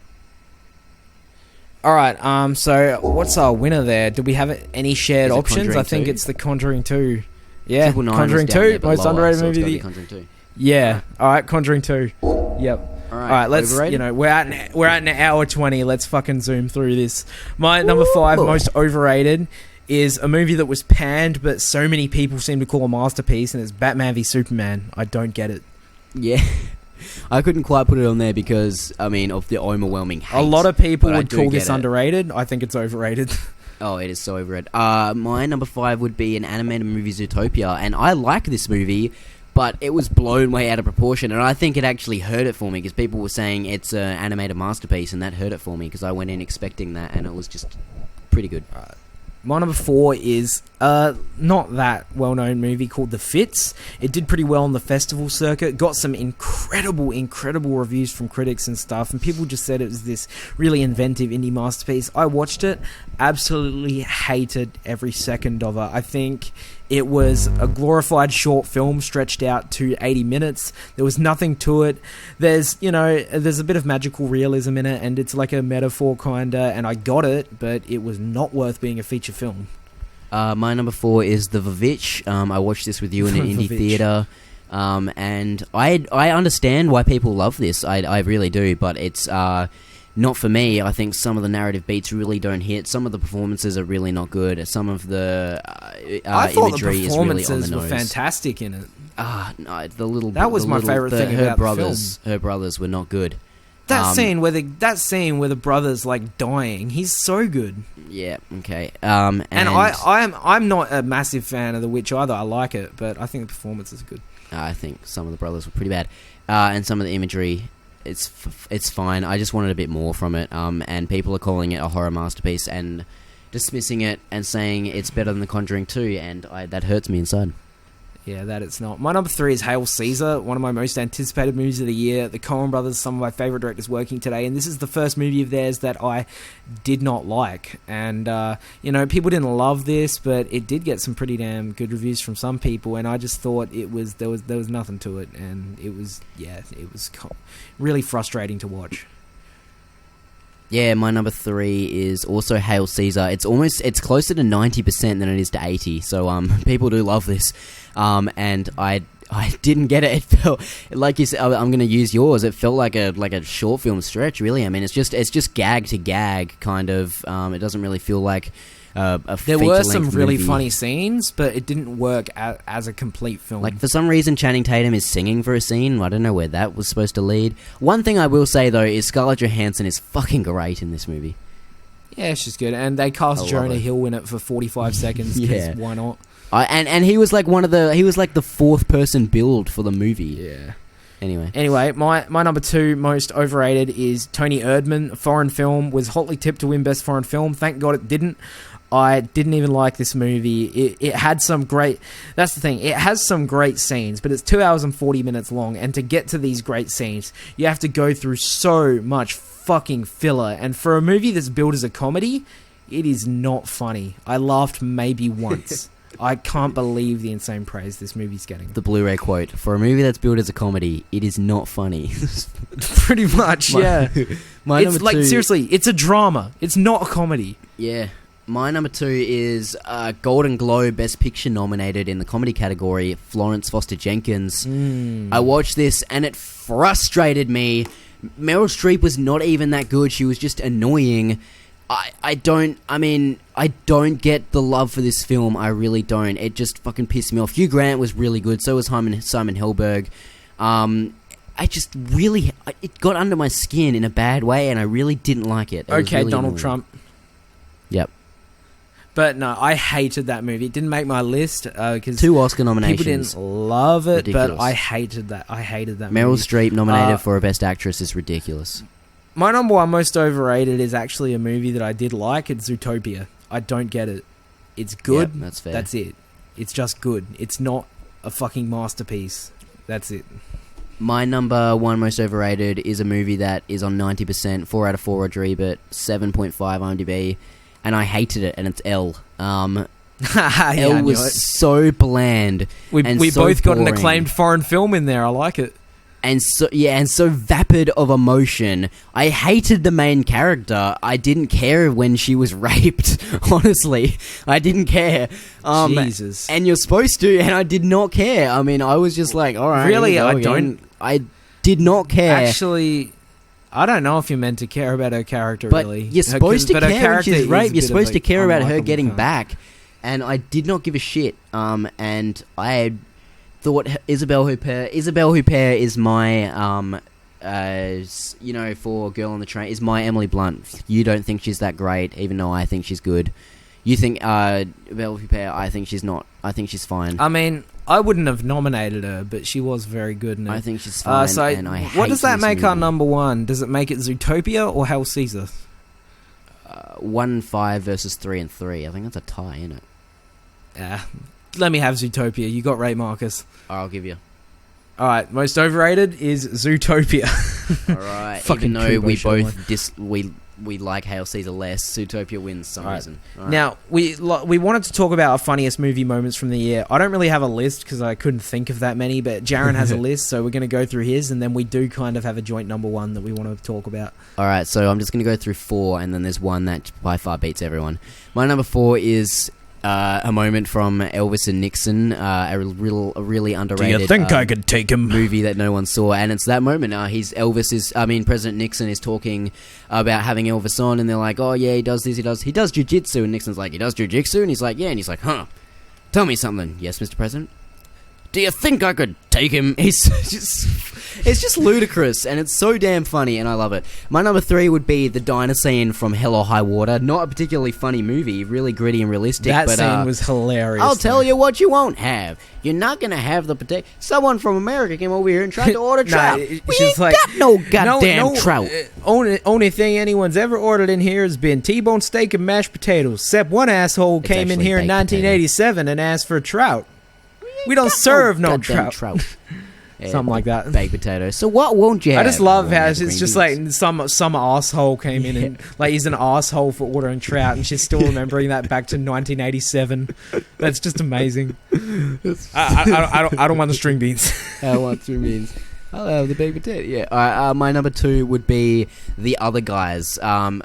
Speaker 1: All right, so what's our winner there? Do we have any shared
Speaker 2: Is it
Speaker 1: options?
Speaker 2: Conjuring
Speaker 1: I think
Speaker 2: 2?
Speaker 1: it's The Conjuring 2. Yeah,
Speaker 2: 999
Speaker 1: Conjuring
Speaker 2: was down
Speaker 1: 2,
Speaker 2: there, but
Speaker 1: most
Speaker 2: lower,
Speaker 1: underrated
Speaker 2: so it's
Speaker 1: movie.
Speaker 2: gotta be Conjuring 2.
Speaker 1: Yeah, all right, Conjuring 2. Yep.
Speaker 2: All
Speaker 1: All right, let's,
Speaker 2: overrated?
Speaker 1: we're at an hour 20. Let's fucking zoom through this. My number 5 most overrated is a movie that was panned, but so many people seem to call a masterpiece, and it's Batman v Superman. I don't get it.
Speaker 2: Yeah. I couldn't quite put it on there because, I mean, of the overwhelming hate.
Speaker 1: A lot of people
Speaker 2: but I
Speaker 1: would
Speaker 2: do
Speaker 1: call
Speaker 2: get
Speaker 1: this
Speaker 2: it.
Speaker 1: underrated. I think it's overrated.
Speaker 2: Oh, it is so overrated. My number 5 would be an animated movie, Zootopia, and I like this movie, but it was blown way out of proportion, and I think it actually hurt it for me because people were saying it's an animated masterpiece, and that hurt it for me because I went in expecting that, and it was just pretty good.
Speaker 1: My number 4 is not that well-known movie called The Fits. It did pretty well on the festival circuit. Got some incredible reviews from critics and stuff, and people just said it was this really inventive indie masterpiece. I watched it, absolutely hated every second of it. I think it was a glorified short film stretched out to 80 minutes. There was nothing to it. There's a bit of magical realism in it, and it's like a metaphor kinda, and I got it, but it was not worth being a feature film.
Speaker 2: My number 4 is The Vavitch. I watched this with you in an indie
Speaker 1: Vavitch.
Speaker 2: theater, and I understand why people love this. I really do, but it's not for me. I think some of the narrative beats really don't hit. Some of the performances are really not good. Some of the
Speaker 1: I thought
Speaker 2: imagery
Speaker 1: the
Speaker 2: is really on the
Speaker 1: performances were
Speaker 2: nose.
Speaker 1: fantastic in it.
Speaker 2: No, the little
Speaker 1: That was my favourite thing
Speaker 2: her
Speaker 1: about the
Speaker 2: brothers. Her brothers were not good.
Speaker 1: That scene where the brother's like dying, he's so good.
Speaker 2: Yeah. Okay.
Speaker 1: And I'm not a massive fan of The Witch either. I like it, but I think the performances are good.
Speaker 2: I think some of the brothers were pretty bad, and some of the imagery. It's fine. I just wanted a bit more from it. And people are calling it a horror masterpiece and dismissing it and saying it's better than The Conjuring 2, and that hurts me inside.
Speaker 1: Yeah, that it's not. My number 3 is Hail Caesar, one of my most anticipated movies of the year. The Coen brothers, some of my favourite directors working today, and this is the first movie of theirs that I did not like. And, people didn't love this, but it did get some pretty damn good reviews from some people, and I just thought there was nothing to it, and it was really frustrating to watch.
Speaker 2: Yeah, my number 3 is also Hail Caesar. It's closer to 90% than it is to 80%, so people do love this. And I didn't get it. It felt like you said. I'm going to use yours. It felt like a short film stretch, really. I mean, it's just gag to gag kind of. It doesn't really feel like a
Speaker 1: There were some
Speaker 2: feature-length
Speaker 1: really
Speaker 2: movie.
Speaker 1: funny scenes, but it didn't work as a complete film.
Speaker 2: Like, for some reason, Channing Tatum is singing for a scene. I don't know where that was supposed to lead. One thing I will say, though, is Scarlett Johansson is fucking great in this movie.
Speaker 1: Yeah, she's good, and they cast
Speaker 2: I love
Speaker 1: Jonah
Speaker 2: it.
Speaker 1: Hill in it for 45 seconds. 'Cause
Speaker 2: Yeah.
Speaker 1: why not?
Speaker 2: And he was like the fourth person billed for the movie.
Speaker 1: Yeah.
Speaker 2: Anyway,
Speaker 1: my number 2 most overrated is Tony Erdmann. A foreign film, was hotly tipped to win Best Foreign Film. Thank God it didn't. I didn't even like this movie. It had some great... That's the thing. It has some great scenes, but it's 2 hours and 40 minutes long. And to get to these great scenes, you have to go through so much fucking filler. And for a movie that's billed as a comedy, it is not funny. I laughed maybe once. I can't believe the insane praise this movie's getting.
Speaker 2: the Blu-ray quote: "For a movie that's billed as a comedy, it is not funny."
Speaker 1: Pretty much, yeah.
Speaker 2: My
Speaker 1: It's
Speaker 2: number
Speaker 1: like,
Speaker 2: 2
Speaker 1: seriously, it's a drama. It's not a comedy.
Speaker 2: Yeah. My number 2 is Golden Globe Best Picture nominated in the comedy category, Florence Foster Jenkins. I watched this and it frustrated me. Meryl Streep was not even that good. She was just annoying. I don't get the love for this film. I really don't. It just fucking pissed me off. Hugh Grant was really good. So was Simon Helberg. It got under my skin in a bad way, and I really didn't like it.
Speaker 1: Okay, really Donald Trump.
Speaker 2: Yep.
Speaker 1: But no, I hated that movie. It didn't make my list because
Speaker 2: 2 Oscar nominations.
Speaker 1: People didn't love it,
Speaker 2: Ridiculous.
Speaker 1: but I hated that. I hated that
Speaker 2: Meryl
Speaker 1: movie.
Speaker 2: Streep nominated for a Best Actress is ridiculous.
Speaker 1: My number 1 most overrated is actually a movie that I did like. It's Zootopia. I don't get it. It's good.
Speaker 2: Yep, that's fair.
Speaker 1: That's it. It's just good. It's not a fucking masterpiece. That's it.
Speaker 2: My number 1 most overrated is a movie that is on 90%, 4 out of 4 Roger Ebert, 7.5 IMDb, and I hated it, and it's Elle. Elle was so bland.
Speaker 1: We
Speaker 2: so
Speaker 1: both got an
Speaker 2: boring.
Speaker 1: acclaimed foreign film in there. I like it.
Speaker 2: And so vapid of emotion. I hated the main character. I didn't care when she was raped. Honestly, I didn't care.
Speaker 1: Jesus.
Speaker 2: And you're supposed to, and I did not care. I mean, I was just like, all right.
Speaker 1: Really,
Speaker 2: I did not care.
Speaker 1: Actually, I don't know if you're meant to care about her character.
Speaker 2: But
Speaker 1: really,
Speaker 2: you're supposed to care when she's raped. You're supposed to care about her getting
Speaker 1: cunt.
Speaker 2: back. And I did not give a shit. And I thought Isabelle Huppert is my for Girl on the Train is my Emily Blunt. You don't think she's that great, even though I think she's good. You think Isabelle Huppert? I think she's not. I think she's fine.
Speaker 1: I mean, I wouldn't have nominated her, but she was very good in it.
Speaker 2: I think she's fine. And I hate
Speaker 1: what does that
Speaker 2: this
Speaker 1: make our
Speaker 2: movie.
Speaker 1: number 1? Does it make it Zootopia or Hell Caesar?
Speaker 2: 1-5 versus 3 and 3. I think that's a tie, isn't it?
Speaker 1: Yeah. Let me have Zootopia. You got Ray Marcus.
Speaker 2: I'll give you.
Speaker 1: All right, most overrated is Zootopia.
Speaker 2: All right.
Speaker 1: Fucking
Speaker 2: Even though
Speaker 1: Kubo
Speaker 2: we
Speaker 1: Showman.
Speaker 2: both we like Hail Caesar less, Zootopia wins for some reason. All right.
Speaker 1: Now, we wanted to talk about our funniest movie moments from the year. I don't really have a list because I couldn't think of that many, but Jaron has a list, so we're going to go through his, and then we do kind of have a joint number 1 that we want to talk about.
Speaker 2: All right, so I'm just going to go through 4, and then there's one that by far beats everyone. My number 4 is a moment from Elvis and Nixon, a really underrated.
Speaker 1: Do you think I could take him?
Speaker 2: Movie that no one saw, and it's that moment. President Nixon is talking about having Elvis on, and they're like, "Oh yeah, he does this, he does jujitsu," and Nixon's like, "He does jujitsu," and he's like, "Yeah," and he's like, "Huh? Tell me something." "Yes, Mr. President." "Do you think I could take him?" It's just ludicrous, and it's so damn funny, and I love it. My number 3 would be the diner scene from Hell or High Water. Not a particularly funny movie, really gritty and realistic.
Speaker 1: That
Speaker 2: but,
Speaker 1: scene was hilarious.
Speaker 2: I'll tell you what you won't have. You're not going to have the potato. Someone from America came over here and tried to order trout. We ain't got no goddamn trout.
Speaker 1: Only thing anyone's ever ordered in here has been T-bone steak and mashed potatoes. Except one asshole came in
Speaker 2: actually
Speaker 1: here in
Speaker 2: baked
Speaker 1: 1987 and asked for trout. We don't serve no
Speaker 2: goddamn
Speaker 1: trout.
Speaker 2: Yeah,
Speaker 1: Something like that.
Speaker 2: Baked potatoes. So what won't you have?
Speaker 1: I just love
Speaker 2: Well,
Speaker 1: how
Speaker 2: the
Speaker 1: it's
Speaker 2: green
Speaker 1: just
Speaker 2: beans.
Speaker 1: like some asshole came in and like he's an asshole for ordering trout, and she's still remembering that back to 1987. That's just amazing. I don't want the string beans.
Speaker 2: I want string beans. I'll have the baked potato. Yeah. My number 2 would be The Other Guys. Sorry,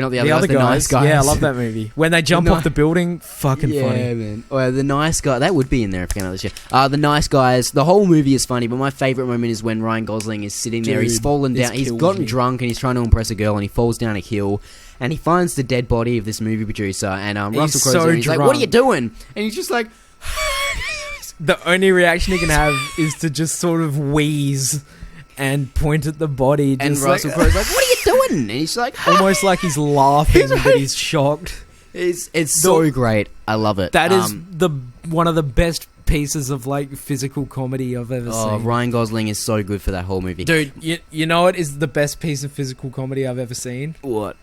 Speaker 2: not The Other Guys. The Nice Guys.
Speaker 1: Yeah, I love that movie. When they jump off the building, fucking funny.
Speaker 2: Man. Well, The Nice Guy. That would be in there if it came out this year. The Nice Guys. The whole movie is funny, but my favourite moment is when Ryan Gosling is sitting there. He's fallen down. He's gotten drunk and he's trying to impress a girl, and he falls down a hill. And he finds the dead body of this movie producer, and Russell Crowe's there, and he's like, "What are you doing?" And he's just like,
Speaker 1: the only reaction he can have is to just sort of wheeze and point at the body.
Speaker 2: and
Speaker 1: Just
Speaker 2: Russell Crowe's like, "What are you doing?" And he's like,
Speaker 1: almost like he's laughing, but he's shocked.
Speaker 2: It's so great. I love it.
Speaker 1: That is one of the best pieces of like physical comedy I've ever seen.
Speaker 2: Ryan Gosling is so good for that whole movie.
Speaker 1: Dude, you know what is the best piece of physical comedy I've ever seen?
Speaker 2: What?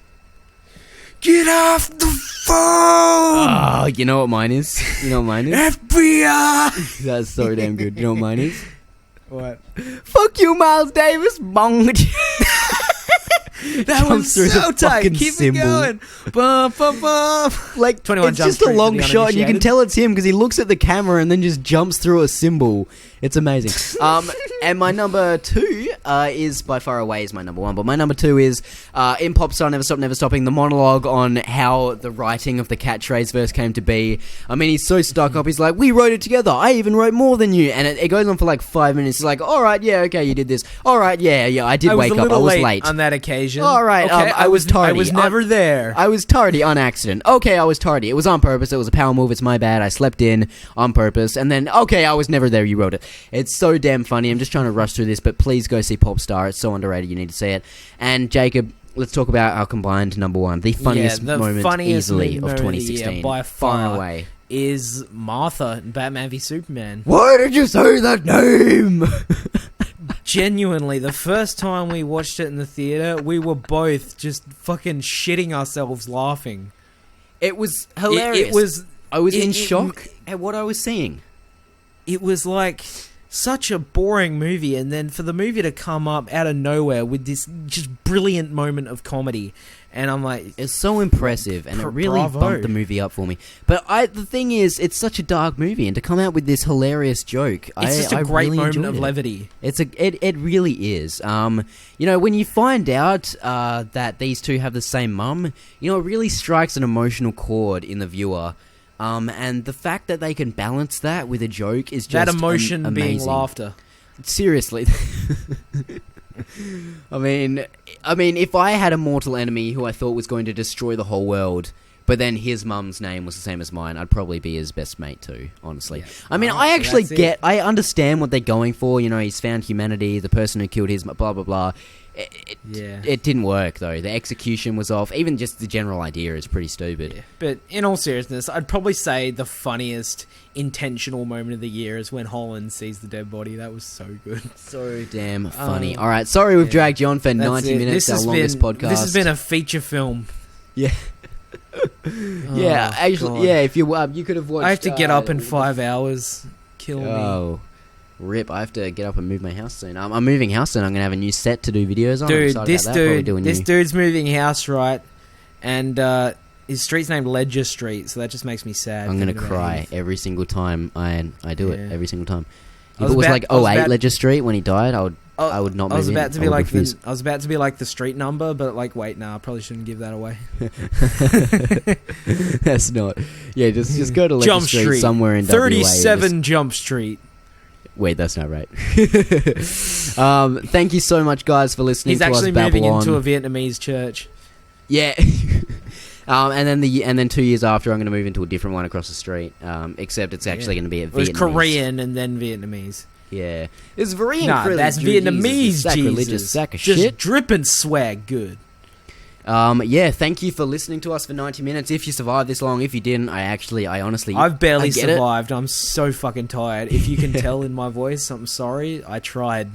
Speaker 1: Get off the phone!
Speaker 2: Oh, you know what mine is?
Speaker 1: FBI!
Speaker 2: That's so damn good. You know what mine is?
Speaker 1: What?
Speaker 2: Fuck you, Miles Davis. Bong.
Speaker 1: That was
Speaker 2: through
Speaker 1: so
Speaker 2: the
Speaker 1: tight.
Speaker 2: fucking
Speaker 1: Keep
Speaker 2: symbol.
Speaker 1: it going. Bum, bum, bum.
Speaker 2: Like
Speaker 1: 21
Speaker 2: it's
Speaker 1: Jump
Speaker 2: just a
Speaker 1: Street for
Speaker 2: long
Speaker 1: the
Speaker 2: shot, and you can
Speaker 1: uninitiated.
Speaker 2: tell it's him because he looks at the camera and then just jumps through a symbol. It's amazing. And my number 2 is by far away is my number 1, but my number 2 is in Popstar Never Stop Never Stopping, the monologue on how the writing of the catchphrase verse came to be. I mean, he's so stuck up. He's like, we wrote it together. I even wrote more than you. And it goes on for like 5 minutes. It's like, all right, yeah, okay, you did this. All right, yeah, I did wake up. I was late
Speaker 1: on that occasion.
Speaker 2: All right,
Speaker 1: okay,
Speaker 2: I was tardy.
Speaker 1: I was never there.
Speaker 2: I was tardy on accident. Okay, I was tardy. It was on purpose. It was a power move. It's my bad. I slept in on purpose. And then, okay, I was never there. You wrote it. It's so damn funny. I'm just trying to rush through this, but please go see Popstar. It's so underrated. You need to see it. And Jacob, let's talk about our combined number 1. The funniest moment easily of 2016.
Speaker 1: By far
Speaker 2: away.
Speaker 1: Is Martha in Batman v Superman.
Speaker 2: Why did you say that name?
Speaker 1: Genuinely, the first time we watched it in the theater, we were both just fucking shitting ourselves laughing.
Speaker 2: It was hilarious. I was in shock at what I was seeing.
Speaker 1: It was like such a boring movie, and then for the movie to come up out of nowhere with this just brilliant moment of comedy, and I'm like,
Speaker 2: it's so impressive, and it really bumped the movie up for me. But the thing is, it's such a dark movie, and to come out with this hilarious joke,
Speaker 1: it's just a great
Speaker 2: really
Speaker 1: moment of levity.
Speaker 2: It really is. You know, when you find out that these two have the same mum, you know, it really strikes an emotional chord in the viewer. And the fact that they can balance that with a joke is just
Speaker 1: that emotion
Speaker 2: amazing.
Speaker 1: Being laughter.
Speaker 2: Seriously. I mean, if I had a mortal enemy who I thought was going to destroy the whole world, but then his mum's name was the same as mine, I'd probably be his best mate too, honestly. Yeah. I mean, I actually I understand what they're going for. You know, he's found humanity, the person who killed his blah, blah, blah. It didn't work, though. The execution was off. Even just the general idea is pretty stupid. Yeah.
Speaker 1: But in all seriousness, I'd probably say the funniest intentional moment of the year is when Holland sees the dead body. That was so good.
Speaker 2: So damn funny. All right, sorry we've dragged you on for 90 minutes, our longest podcast.
Speaker 1: This has been a feature film.
Speaker 2: Yeah. Yeah, actually, God. Yeah, if you could have watched...
Speaker 1: I have to get up in 5 hours. Kill me.
Speaker 2: Rip, I have to get up and move my house soon. I'm moving house soon. I'm going to have a new set to do videos on.
Speaker 1: Dude, this dude's moving house, right? And his street's named Ledger Street, so that just makes me sad.
Speaker 2: I'm going to cry every single time I do it, every single time. If it was like 08 Ledger Street when he died, I would not move in. I was about
Speaker 1: to be like the street number, but like, wait, I probably shouldn't give that away.
Speaker 2: That's not... Yeah, just go to Ledger Street somewhere in
Speaker 1: 37
Speaker 2: WA.
Speaker 1: Jump Street.
Speaker 2: Wait, that's not right. Thank you so much, guys, for listening to us babble on.
Speaker 1: He's actually moving into a Vietnamese church.
Speaker 2: Yeah. and then 2 years after, I'm going to move into a different one across the street. Except it's actually going to be a Vietnamese. It was
Speaker 1: Korean and then Vietnamese.
Speaker 2: Yeah. It's very
Speaker 1: that's Vietnamese,
Speaker 2: sacrilegious sack of
Speaker 1: just
Speaker 2: shit.
Speaker 1: Dripping swag good.
Speaker 2: Yeah, thank you for listening to us for 90 minutes. If you survived this long, if you didn't, I've
Speaker 1: barely survived. I'm so fucking tired. If you can tell in my voice, I'm sorry. I tried.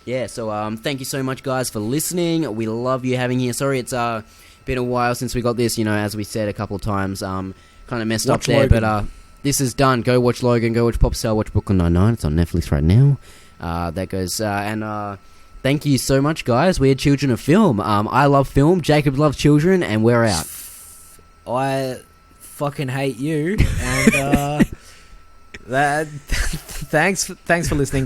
Speaker 2: Yeah, so thank you so much, guys, for listening. We love you having here. Sorry, it's been a while since we got this. You know, as we said a couple of times, kind of messed up there, Logan. But this is done. Go watch Logan. Go watch Popstar. Watch Brooklyn Nine-Nine. It's on Netflix right now. That goes and. Thank you so much, guys. We're children of film. I love film. Jacob loves children, and we're out.
Speaker 1: I fucking hate you. And thanks for listening.